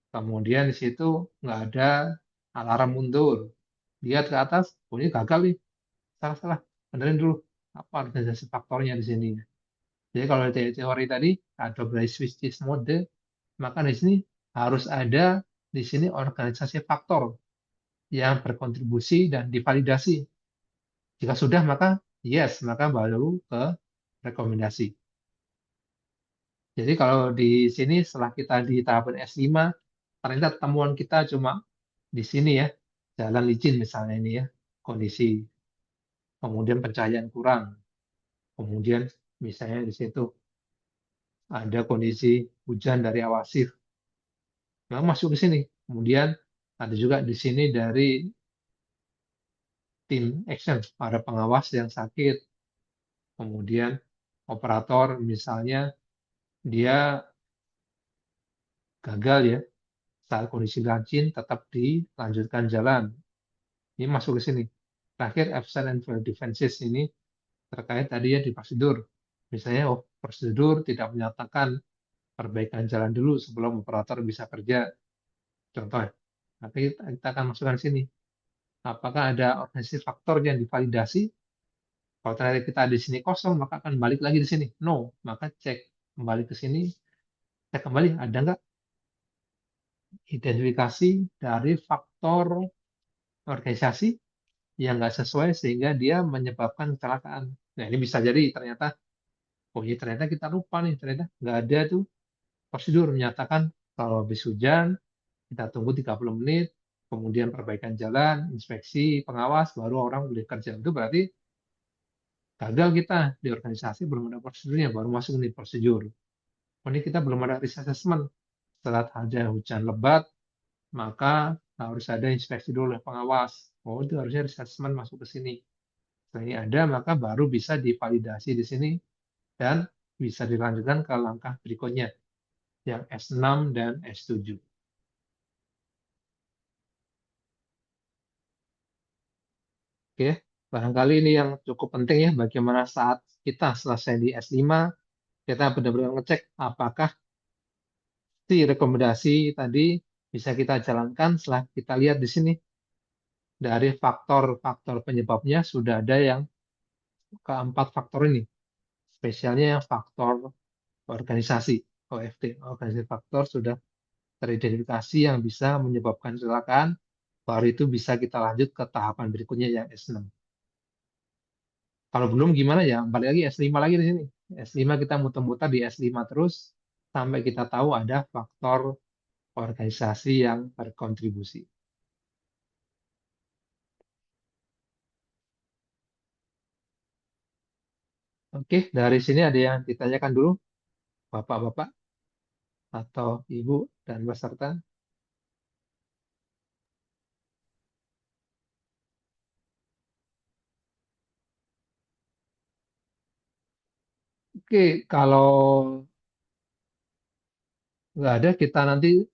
Kemudian di situ nggak ada alarm mundur. Lihat ke atas, oh ini gagal nih. Salah-salah. Benerin dulu. Apa organisasi faktornya di sini. Jadi kalau teori tadi, ada Switch mode, maka di sini harus ada di sini organisasi faktor yang berkontribusi dan divalidasi. Jika sudah, maka yes, maka baru ke rekomendasi. Jadi kalau di sini setelah kita di tahapan S5, ternyata temuan kita cuma di sini ya, jalan licin misalnya ini ya, kondisi, kemudian pencahayaan kurang, kemudian misalnya di situ ada kondisi hujan dari awasif, nah, masuk ke sini. Kemudian ada juga di sini dari tim action, ada pengawas yang sakit, kemudian operator misalnya dia gagal ya saat kondisi lancin tetap dilanjutkan jalan. Ini masuk ke sini. Terakhir absent and failed defenses ini terkait tadi ya di prosedur. Misalnya oh prosedur, tidak menyatakan perbaikan jalan dulu sebelum operator bisa kerja. Contoh, nanti kita akan masukkan di sini. Apakah ada organisasi faktor yang divalidasi? Kalau ternyata kita di sini kosong, maka akan balik lagi di sini. No, maka cek kembali ke sini, cek kembali ada nggak identifikasi dari faktor organisasi yang nggak sesuai sehingga dia menyebabkan kecelakaan. Nah, ini bisa jadi ternyata, oh iya ternyata kita lupa nih, ternyata nggak ada tuh prosedur menyatakan kalau habis hujan, kita tunggu 30 menit, kemudian perbaikan jalan, inspeksi, pengawas, baru orang boleh kerja. Itu berarti gagal kita di organisasi, belum ada prosedurnya, baru masuk nih prosedur. Oh, ini kita belum ada risk assessment. Setelah ada hujan lebat, maka harus ada inspeksi dulu oleh pengawas. Oh, itu harusnya risk assessment masuk ke sini. Setelah ini ada, maka baru bisa divalidasi di sini dan bisa dilanjutkan ke langkah berikutnya, yang S6 dan S7. Oke, barangkali ini yang cukup penting ya, bagaimana saat kita selesai di S5, kita benar-benar ngecek apakah si rekomendasi tadi bisa kita jalankan setelah kita lihat di sini. Dari faktor-faktor penyebabnya sudah ada yang keempat faktor ini. Spesialnya yang faktor organisasi, OFT, organisasi faktor sudah teridentifikasi yang bisa menyebabkan kecelakaan, baru itu bisa kita lanjut ke tahapan berikutnya yang S6. Kalau belum gimana ya, balik lagi S5 lagi di sini. S5 kita muter-muter di S5 terus sampai kita tahu ada faktor organisasi yang berkontribusi. Oke, dari sini ada yang ditanyakan dulu, Bapak-bapak atau Ibu dan peserta. Oke, kalau nggak ada, kita nanti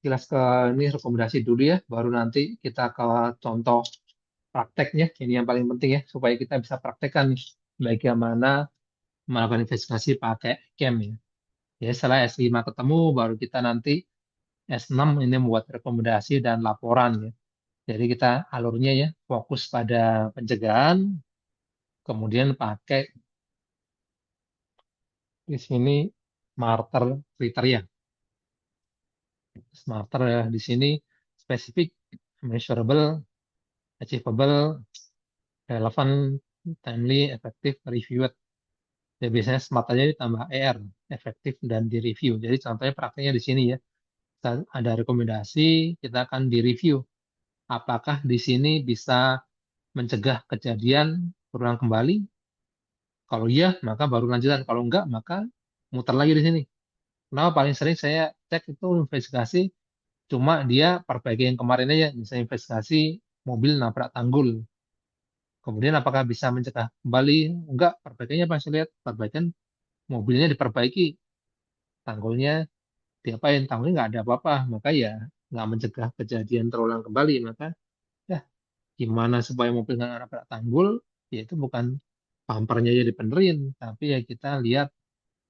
jelas ke ini rekomendasi dulu ya, baru nanti kita ke contoh prakteknya. Ini yang paling penting ya, supaya kita bisa praktekkan nih bagaimana melakukan investigasi pakai CAM ya. Ya, setelah S5 ketemu, baru kita nanti S6 ini membuat rekomendasi dan laporan ya. Jadi kita alurnya ya, fokus pada pencegahan, kemudian pakai di sini smarter kriteria. Smarter ya, di sini spesifik, measurable, achievable, relevant, timely, efektif, reviewed. Ya, biasanya smart aja ditambah ER, efektif dan direview. Jadi contohnya prakteknya di sini ya. Kita ada rekomendasi, kita akan direview. Apakah di sini bisa mencegah kejadian berulang kembali? Kalau iya, maka baru lanjutan. Kalau enggak, maka muter lagi di sini. Kenapa paling sering saya cek itu investigasi, cuma dia perbaiki yang kemarin aja. Misalnya investigasi mobil nabrak tanggul. Kemudian apakah bisa mencegah kembali? Enggak, perbaikannya pas lihat perbaikan mobilnya diperbaiki, tanggulnya diapain? Tanggulnya nggak ada apa-apa, maka ya nggak mencegah kejadian terulang kembali. Maka ya gimana supaya mobil nggak nabrak tanggul? Ya itu bukan bumpernya jadi dibenerin, tapi ya kita lihat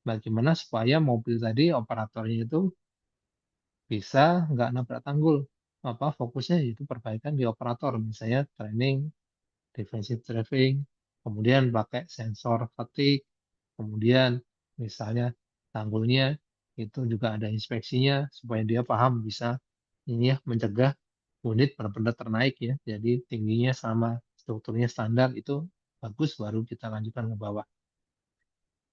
bagaimana supaya mobil tadi operatornya itu bisa nggak nabrak tanggul. Apa fokusnya itu perbaikan di operator, misalnya training, defensive driving, kemudian pakai sensor fatigue, kemudian misalnya tanggulnya itu juga ada inspeksinya supaya dia paham bisa ini ya mencegah unit benar-benar ternaik ya. Jadi tingginya sama strukturnya standar itu bagus baru kita lanjutkan ke bawah.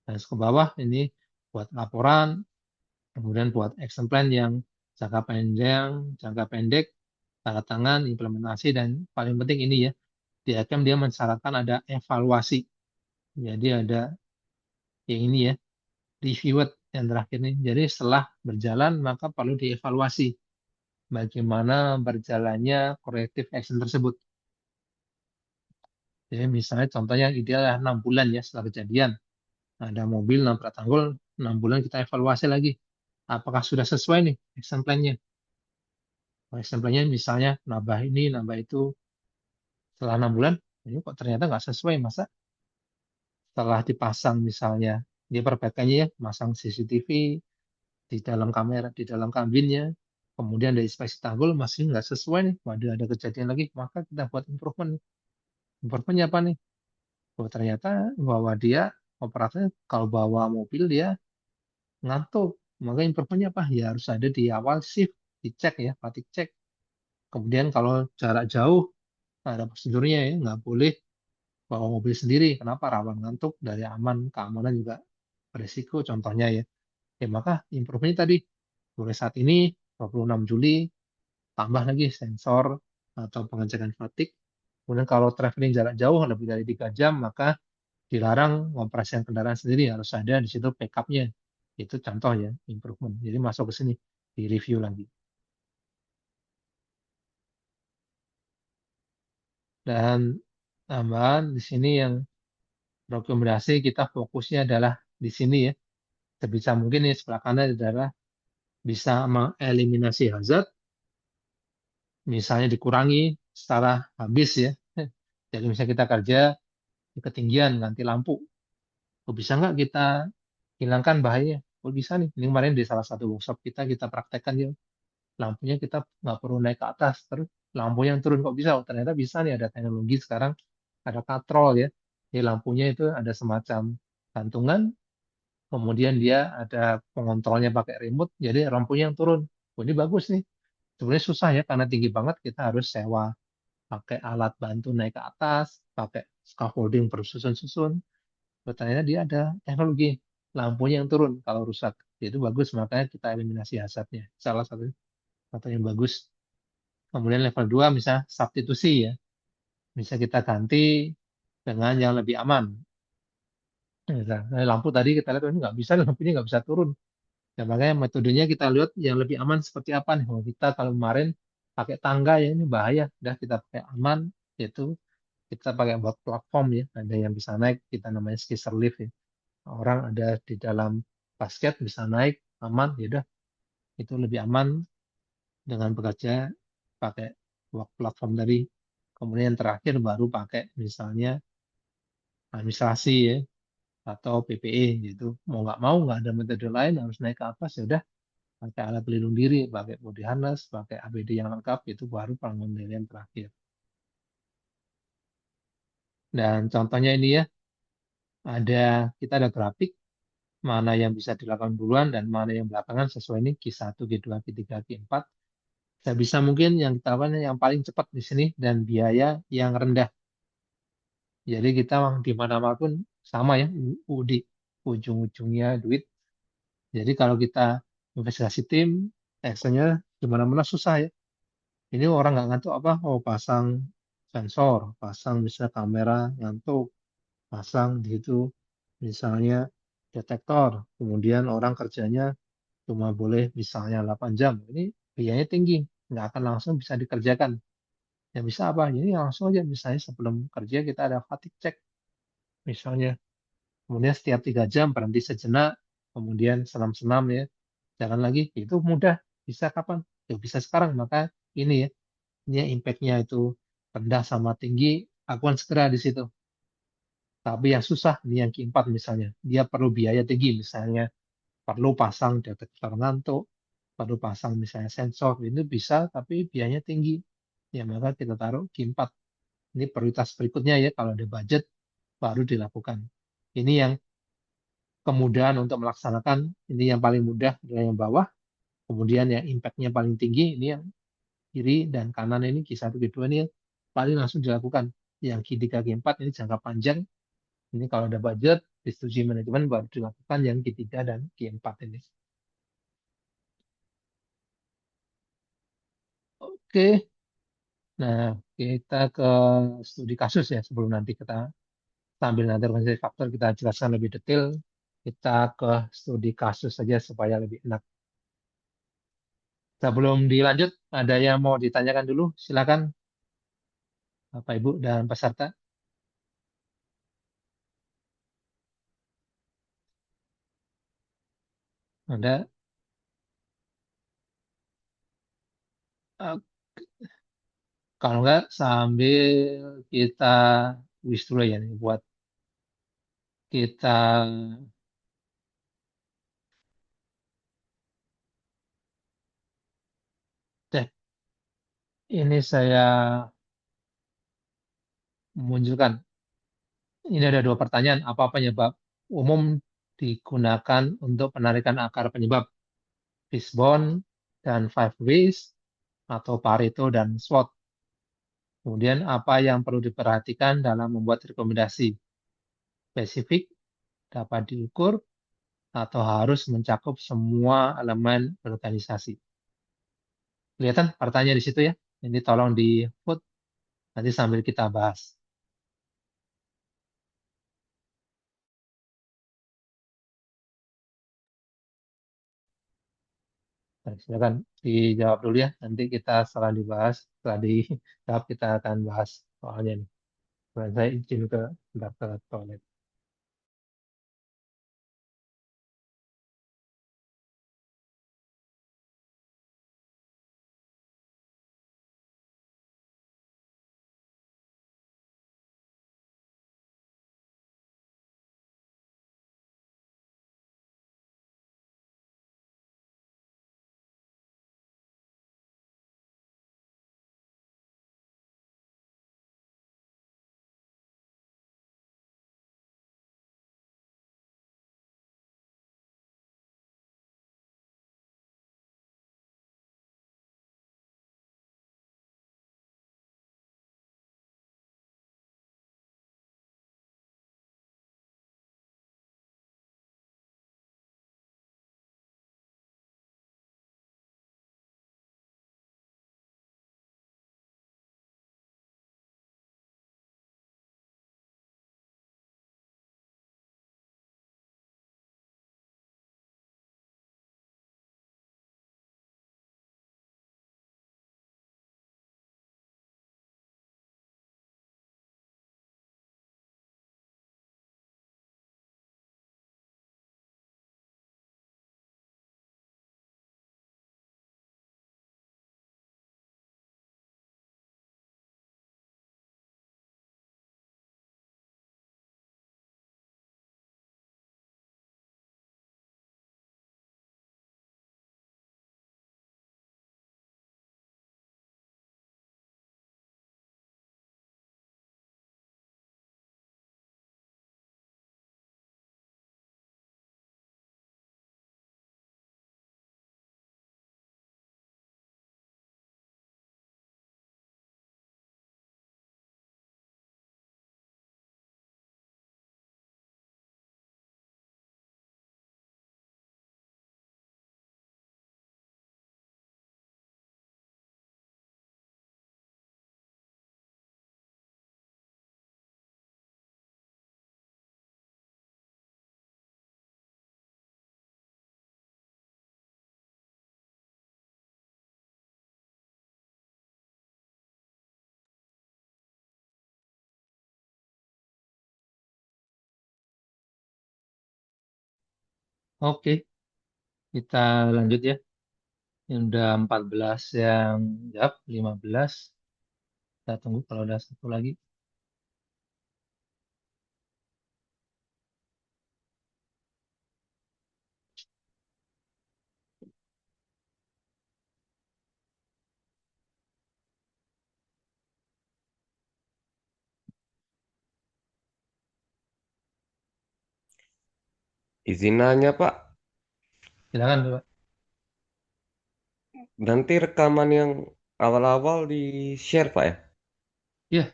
Dan ke bawah ini buat laporan, kemudian buat action plan yang jangka panjang, jangka pendek, tanda tangan, implementasi, dan paling penting ini ya, di AKM dia mensyaratkan ada evaluasi. Jadi ada yang ini ya, reviewed yang terakhir ini. Jadi setelah berjalan maka perlu dievaluasi bagaimana berjalannya corrective action tersebut. Jadi misalnya contohnya ideal 6 bulan ya setelah kejadian. Ada mobil nabrak tanggul, 6 bulan kita evaluasi lagi. Apakah sudah sesuai nih action plan-nya? Action plan-nya misalnya nambah ini, nambah itu. Setelah 6 bulan, ini kok ternyata nggak sesuai. Masa setelah dipasang misalnya Dia perbaikannya ya, masang CCTV di dalam kamera, di dalam kabinnya. Kemudian dari inspeksi tanggul masih nggak sesuai nih. Waduh, ada kejadian lagi. Maka kita buat improvement. Improvementnya apa nih? Oh, ternyata bahwa dia operatornya kalau bawa mobil dia ngantuk. Maka improvementnya apa? Ya harus ada di awal shift, dicek ya, fatigue check. Kemudian kalau jarak jauh, ada prosedurnya ya, nggak boleh bawa mobil sendiri. Kenapa? Rawan ngantuk, dari aman, keamanan juga beresiko contohnya ya. Ya maka improve-nya tadi, mulai saat ini 26 Juli, tambah lagi sensor atau pengecekan fatigue. Kemudian kalau traveling jarak jauh lebih dari 3 jam, maka dilarang mengoperasikan kendaraan sendiri, harus ada di situ backup-nya. Itu contoh ya, improvement. Jadi masuk ke sini, di review lagi. Dan tambahan di sini yang rekomendasi kita fokusnya adalah di sini ya. Sebisa mungkin ya sebelah kanan adalah bisa mengeliminasi hazard, misalnya dikurangi secara habis ya. Jadi misalnya kita kerja di ketinggian ganti lampu, kok bisa nggak kita hilangkan bahaya? Kok bisa nih? Ini kemarin di salah satu workshop kita praktekkan ya, lampunya kita nggak perlu naik ke atas, terus lampu yang turun kok bisa? Oh, ternyata bisa nih, ada teknologi sekarang, ada katrol ya. Jadi lampunya itu ada semacam gantungan, kemudian dia ada pengontrolnya pakai remote, jadi lampunya yang turun. Oh, ini bagus nih. Sebenarnya susah ya, karena tinggi banget kita harus sewa pakai alat bantu naik ke atas, pakai scaffolding bersusun-susun. Ternyata dia ada teknologi lampunya yang turun kalau rusak. Itu bagus, makanya kita eliminasi hazardnya. Salah satu yang bagus. Kemudian level 2 misalnya substitusi ya. Bisa kita ganti dengan yang lebih aman. Nah, lampu tadi kita lihat, "Oh, ini nggak bisa, lampunya nggak bisa turun." Ya, makanya metodenya kita lihat yang lebih aman seperti apa nih. Kalau kita kalau kemarin pakai tangga ya ini bahaya. Udah kita pakai aman, yaitu kita pakai buat platform ya. Ada yang bisa naik, kita namanya skisser lift ya. Orang ada di dalam basket bisa naik aman, ya udah itu lebih aman dengan bekerja pakai platform tadi. Kemudian yang terakhir baru pakai misalnya administrasi ya atau PPE gitu. Mau nggak mau nggak ada metode lain harus naik ke atas ya udah pakai alat pelindung diri, pakai body harness, pakai APD yang lengkap, itu baru pengendalian terakhir. Dan contohnya ini ya, kita ada grafik mana yang bisa dilakukan duluan dan mana yang belakangan sesuai ini Q1, Q2, Q3, Q4. Saya bisa mungkin yang kita lakukan yang paling cepat di sini dan biaya yang rendah. Jadi kita di mana pun sama ya, di ujung-ujungnya duit. Jadi kalau kita investigasi tim, actionnya di mana-mana susah ya. Ini orang nggak ngantuk apa? Oh, pasang sensor, pasang misalnya kamera ngantuk, pasang di situ misalnya detektor. Kemudian orang kerjanya cuma boleh misalnya 8 jam. Ini biayanya tinggi, nggak akan langsung bisa dikerjakan. Ya bisa apa? Ini langsung aja misalnya sebelum kerja kita ada fatigue check misalnya. Kemudian setiap 3 jam berhenti sejenak, kemudian senam-senam ya, jalan lagi. Itu mudah. Bisa kapan? Ya bisa sekarang. Maka ini ya, ini impact-nya itu rendah sama tinggi, lakukan segera di situ. Tapi yang susah, ini yang keempat misalnya, dia perlu biaya tinggi, misalnya perlu pasang detektor ngantuk, perlu pasang misalnya sensor, itu bisa, tapi biayanya tinggi. Ya, maka kita taruh keempat. Ini prioritas berikutnya ya, kalau ada budget, baru dilakukan. Ini yang kemudahan untuk melaksanakan, ini yang paling mudah adalah yang bawah, kemudian yang impact-nya paling tinggi, ini yang kiri dan kanan ini Q1, Q2 ini yang paling langsung dilakukan. Yang Q3, Q4 ini jangka panjang. Ini kalau ada budget, disetujui manajemen baru dilakukan yang Q3 dan Q4 ini. Oke, nah kita ke studi kasus ya sebelum nanti kita sambil nanti organisasi faktor kita jelaskan lebih detail. Kita ke studi kasus saja supaya lebih enak. Sebelum dilanjut, ada yang mau ditanyakan dulu? Silakan Bapak Ibu dan peserta. Ada eh, kalau enggak sambil kita wish dulu ya nih buat kita Ini saya memunculkan. Ini ada dua pertanyaan. Apa penyebab umum digunakan untuk penarikan akar penyebab? Fishbone dan Five Ways atau Pareto dan SWOT. Kemudian apa yang perlu diperhatikan dalam membuat rekomendasi? Spesifik, dapat diukur, atau harus mencakup semua elemen organisasi. Kelihatan pertanyaan di situ ya. Ini tolong di put nanti sambil kita bahas. Nah, silakan dijawab dulu ya. Nanti kita setelah dibahas, setelah dijawab kita akan bahas soalnya nih. Dan saya izin sebentar ke toilet. Oke, kita lanjut ya. Ini udah 14 yang jawab, 15. Kita tunggu kalau ada satu lagi. Izin nanya Pak, Silakan, Pak. nanti rekaman yang awal-awal di-share Pak ya? Iya,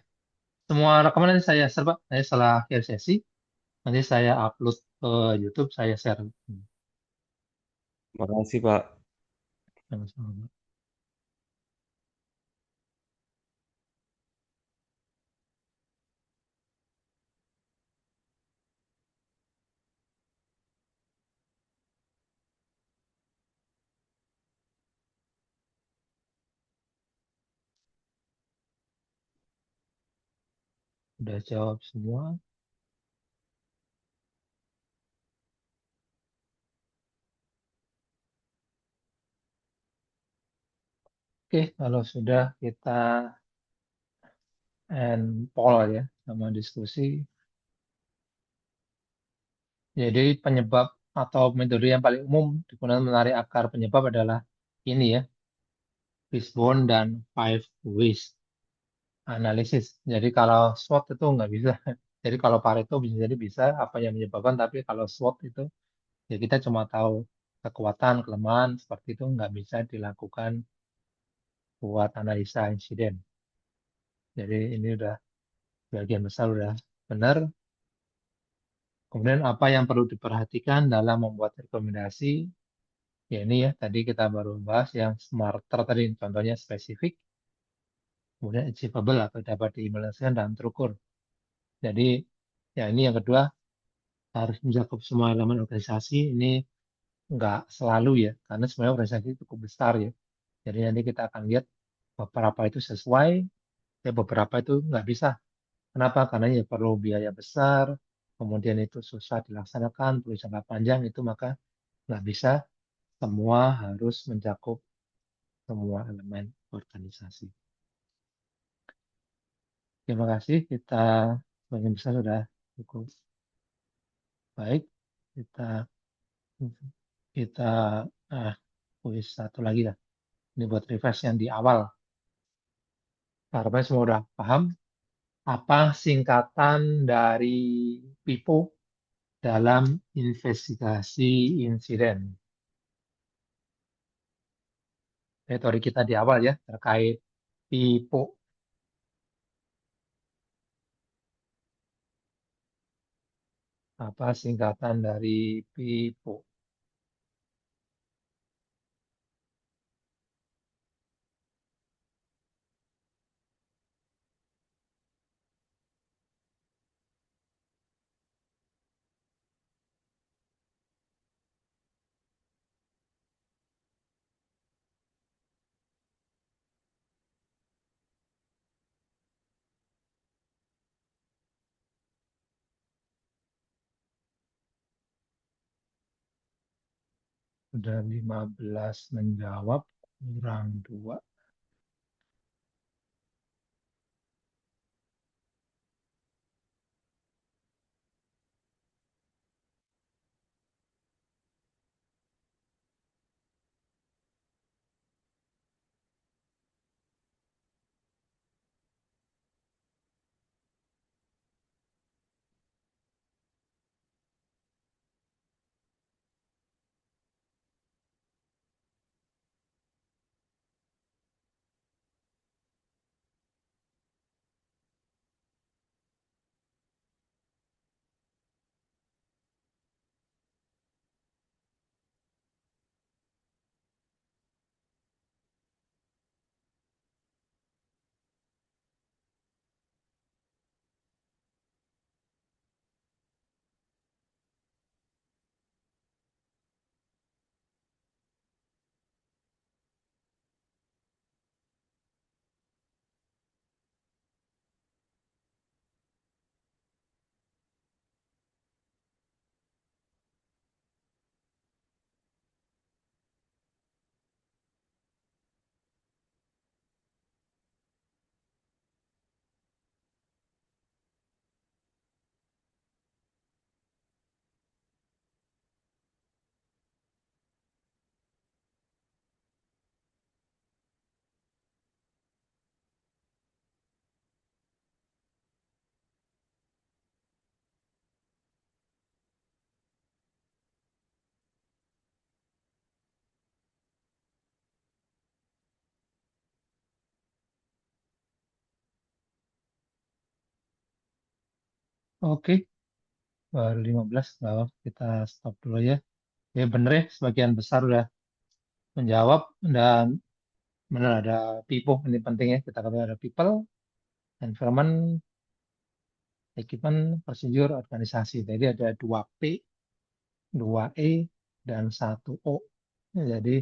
semua rekaman nanti saya share, Pak. Saya setelah akhir sesi, nanti saya upload ke YouTube, saya share. Makasih Pak. Sama-sama. Udah jawab semua. Oke, kalau sudah kita end poll ya, sama diskusi. Jadi penyebab atau metode yang paling umum digunakan menarik akar penyebab adalah ini ya. Fishbone dan Five Ways Analysis. Jadi kalau SWOT itu nggak bisa. Jadi kalau Pareto bisa jadi bisa apa yang menyebabkan, tapi kalau SWOT itu ya kita cuma tahu kekuatan, kelemahan seperti itu nggak bisa dilakukan buat analisa insiden. Jadi ini udah bagian besar udah benar. Kemudian apa yang perlu diperhatikan dalam membuat rekomendasi? Ya ini ya, tadi kita baru bahas yang smarter tadi, contohnya spesifik, kemudian achievable atau dapat diimplementasikan dan terukur. Jadi ya ini yang kedua, harus mencakup semua elemen organisasi. Ini nggak selalu ya, karena sebenarnya organisasi cukup besar ya. Jadi nanti kita akan lihat beberapa itu sesuai, ya beberapa itu nggak bisa. Kenapa? Karena ya perlu biaya besar, kemudian itu susah dilaksanakan, perlu jangka panjang itu, maka nggak bisa semua harus mencakup semua elemen organisasi. Terima kasih, kita sebagian besar sudah cukup baik. Kita kita kuis satu lagi lah. Ini buat refresh yang di awal. Harapannya semua udah paham apa singkatan dari PIPO dalam investigasi insiden. Teori kita di awal ya terkait PIPO. Apa singkatan dari PIPO? Sudah 15 menjawab, kurang 2. Oke, baru 15. Nggak apa, kita stop dulu ya. Ya bener ya, sebagian besar udah menjawab dan benar ada people, ini penting ya. Kita katakan ada people, environment, equipment, procedure, organisasi. Jadi ada 2P, 2E, dan 1O. Ya, jadi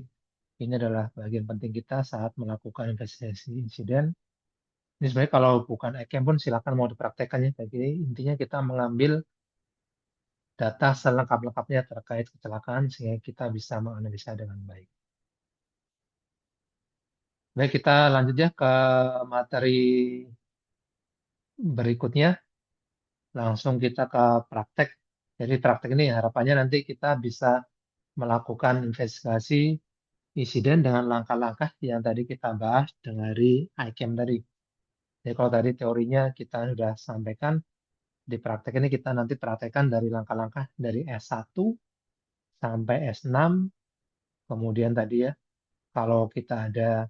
ini adalah bagian penting kita saat melakukan investigasi insiden. Ini sebenarnya kalau bukan ECAM pun silakan mau dipraktekkan ya. Jadi intinya kita mengambil data selengkap-lengkapnya terkait kecelakaan sehingga kita bisa menganalisa dengan baik. Baik, kita lanjut ya ke materi berikutnya. Langsung kita ke praktek. Jadi praktek ini harapannya nanti kita bisa melakukan investigasi insiden dengan langkah-langkah yang tadi kita bahas dari ICAM tadi. Jadi kalau tadi teorinya kita sudah sampaikan, di praktek ini kita nanti praktekkan dari langkah-langkah dari S1 sampai S6, kemudian tadi ya, kalau kita ada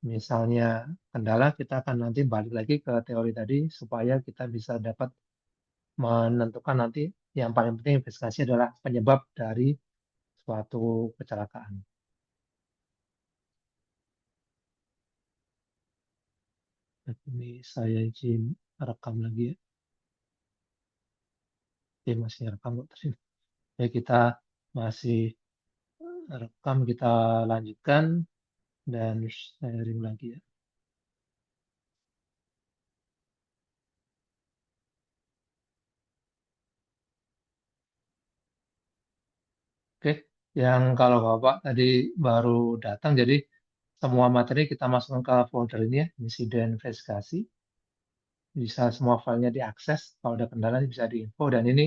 misalnya kendala, kita akan nanti balik lagi ke teori tadi supaya kita bisa dapat menentukan nanti yang paling penting investigasi adalah penyebab dari suatu kecelakaan. Ini saya izin rekam lagi ya. Oke, masih rekam kok terus. Ya kita masih rekam, kita lanjutkan dan sharing lagi ya. Oke, yang kalau Bapak tadi baru datang, jadi semua materi kita masukkan ke folder ini ya, insiden investigasi. Bisa semua filenya diakses, kalau ada kendala bisa diinfo, dan ini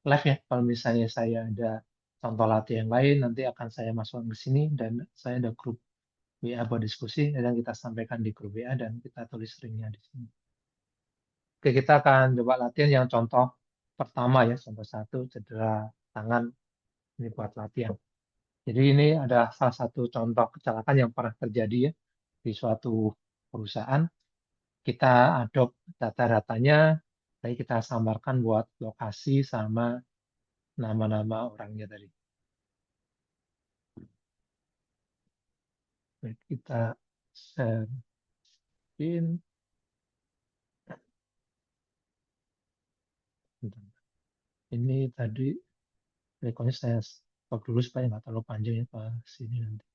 live ya, kalau misalnya saya ada contoh latihan yang lain, nanti akan saya masukkan ke sini, dan saya ada grup WA buat diskusi, dan kita sampaikan di grup WA, dan kita tulis linknya di sini. Oke, kita akan coba latihan yang contoh pertama ya, contoh 1, cedera tangan, ini buat latihan. Jadi ini ada salah satu contoh kecelakaan yang pernah terjadi ya di suatu perusahaan. Kita adopt data-datanya, tapi kita samarkan buat lokasi sama nama-nama orangnya tadi. Baik, kita share in. Ini tadi rekornya saya stop dulu supaya nggak terlalu panjang ya ke sini nanti.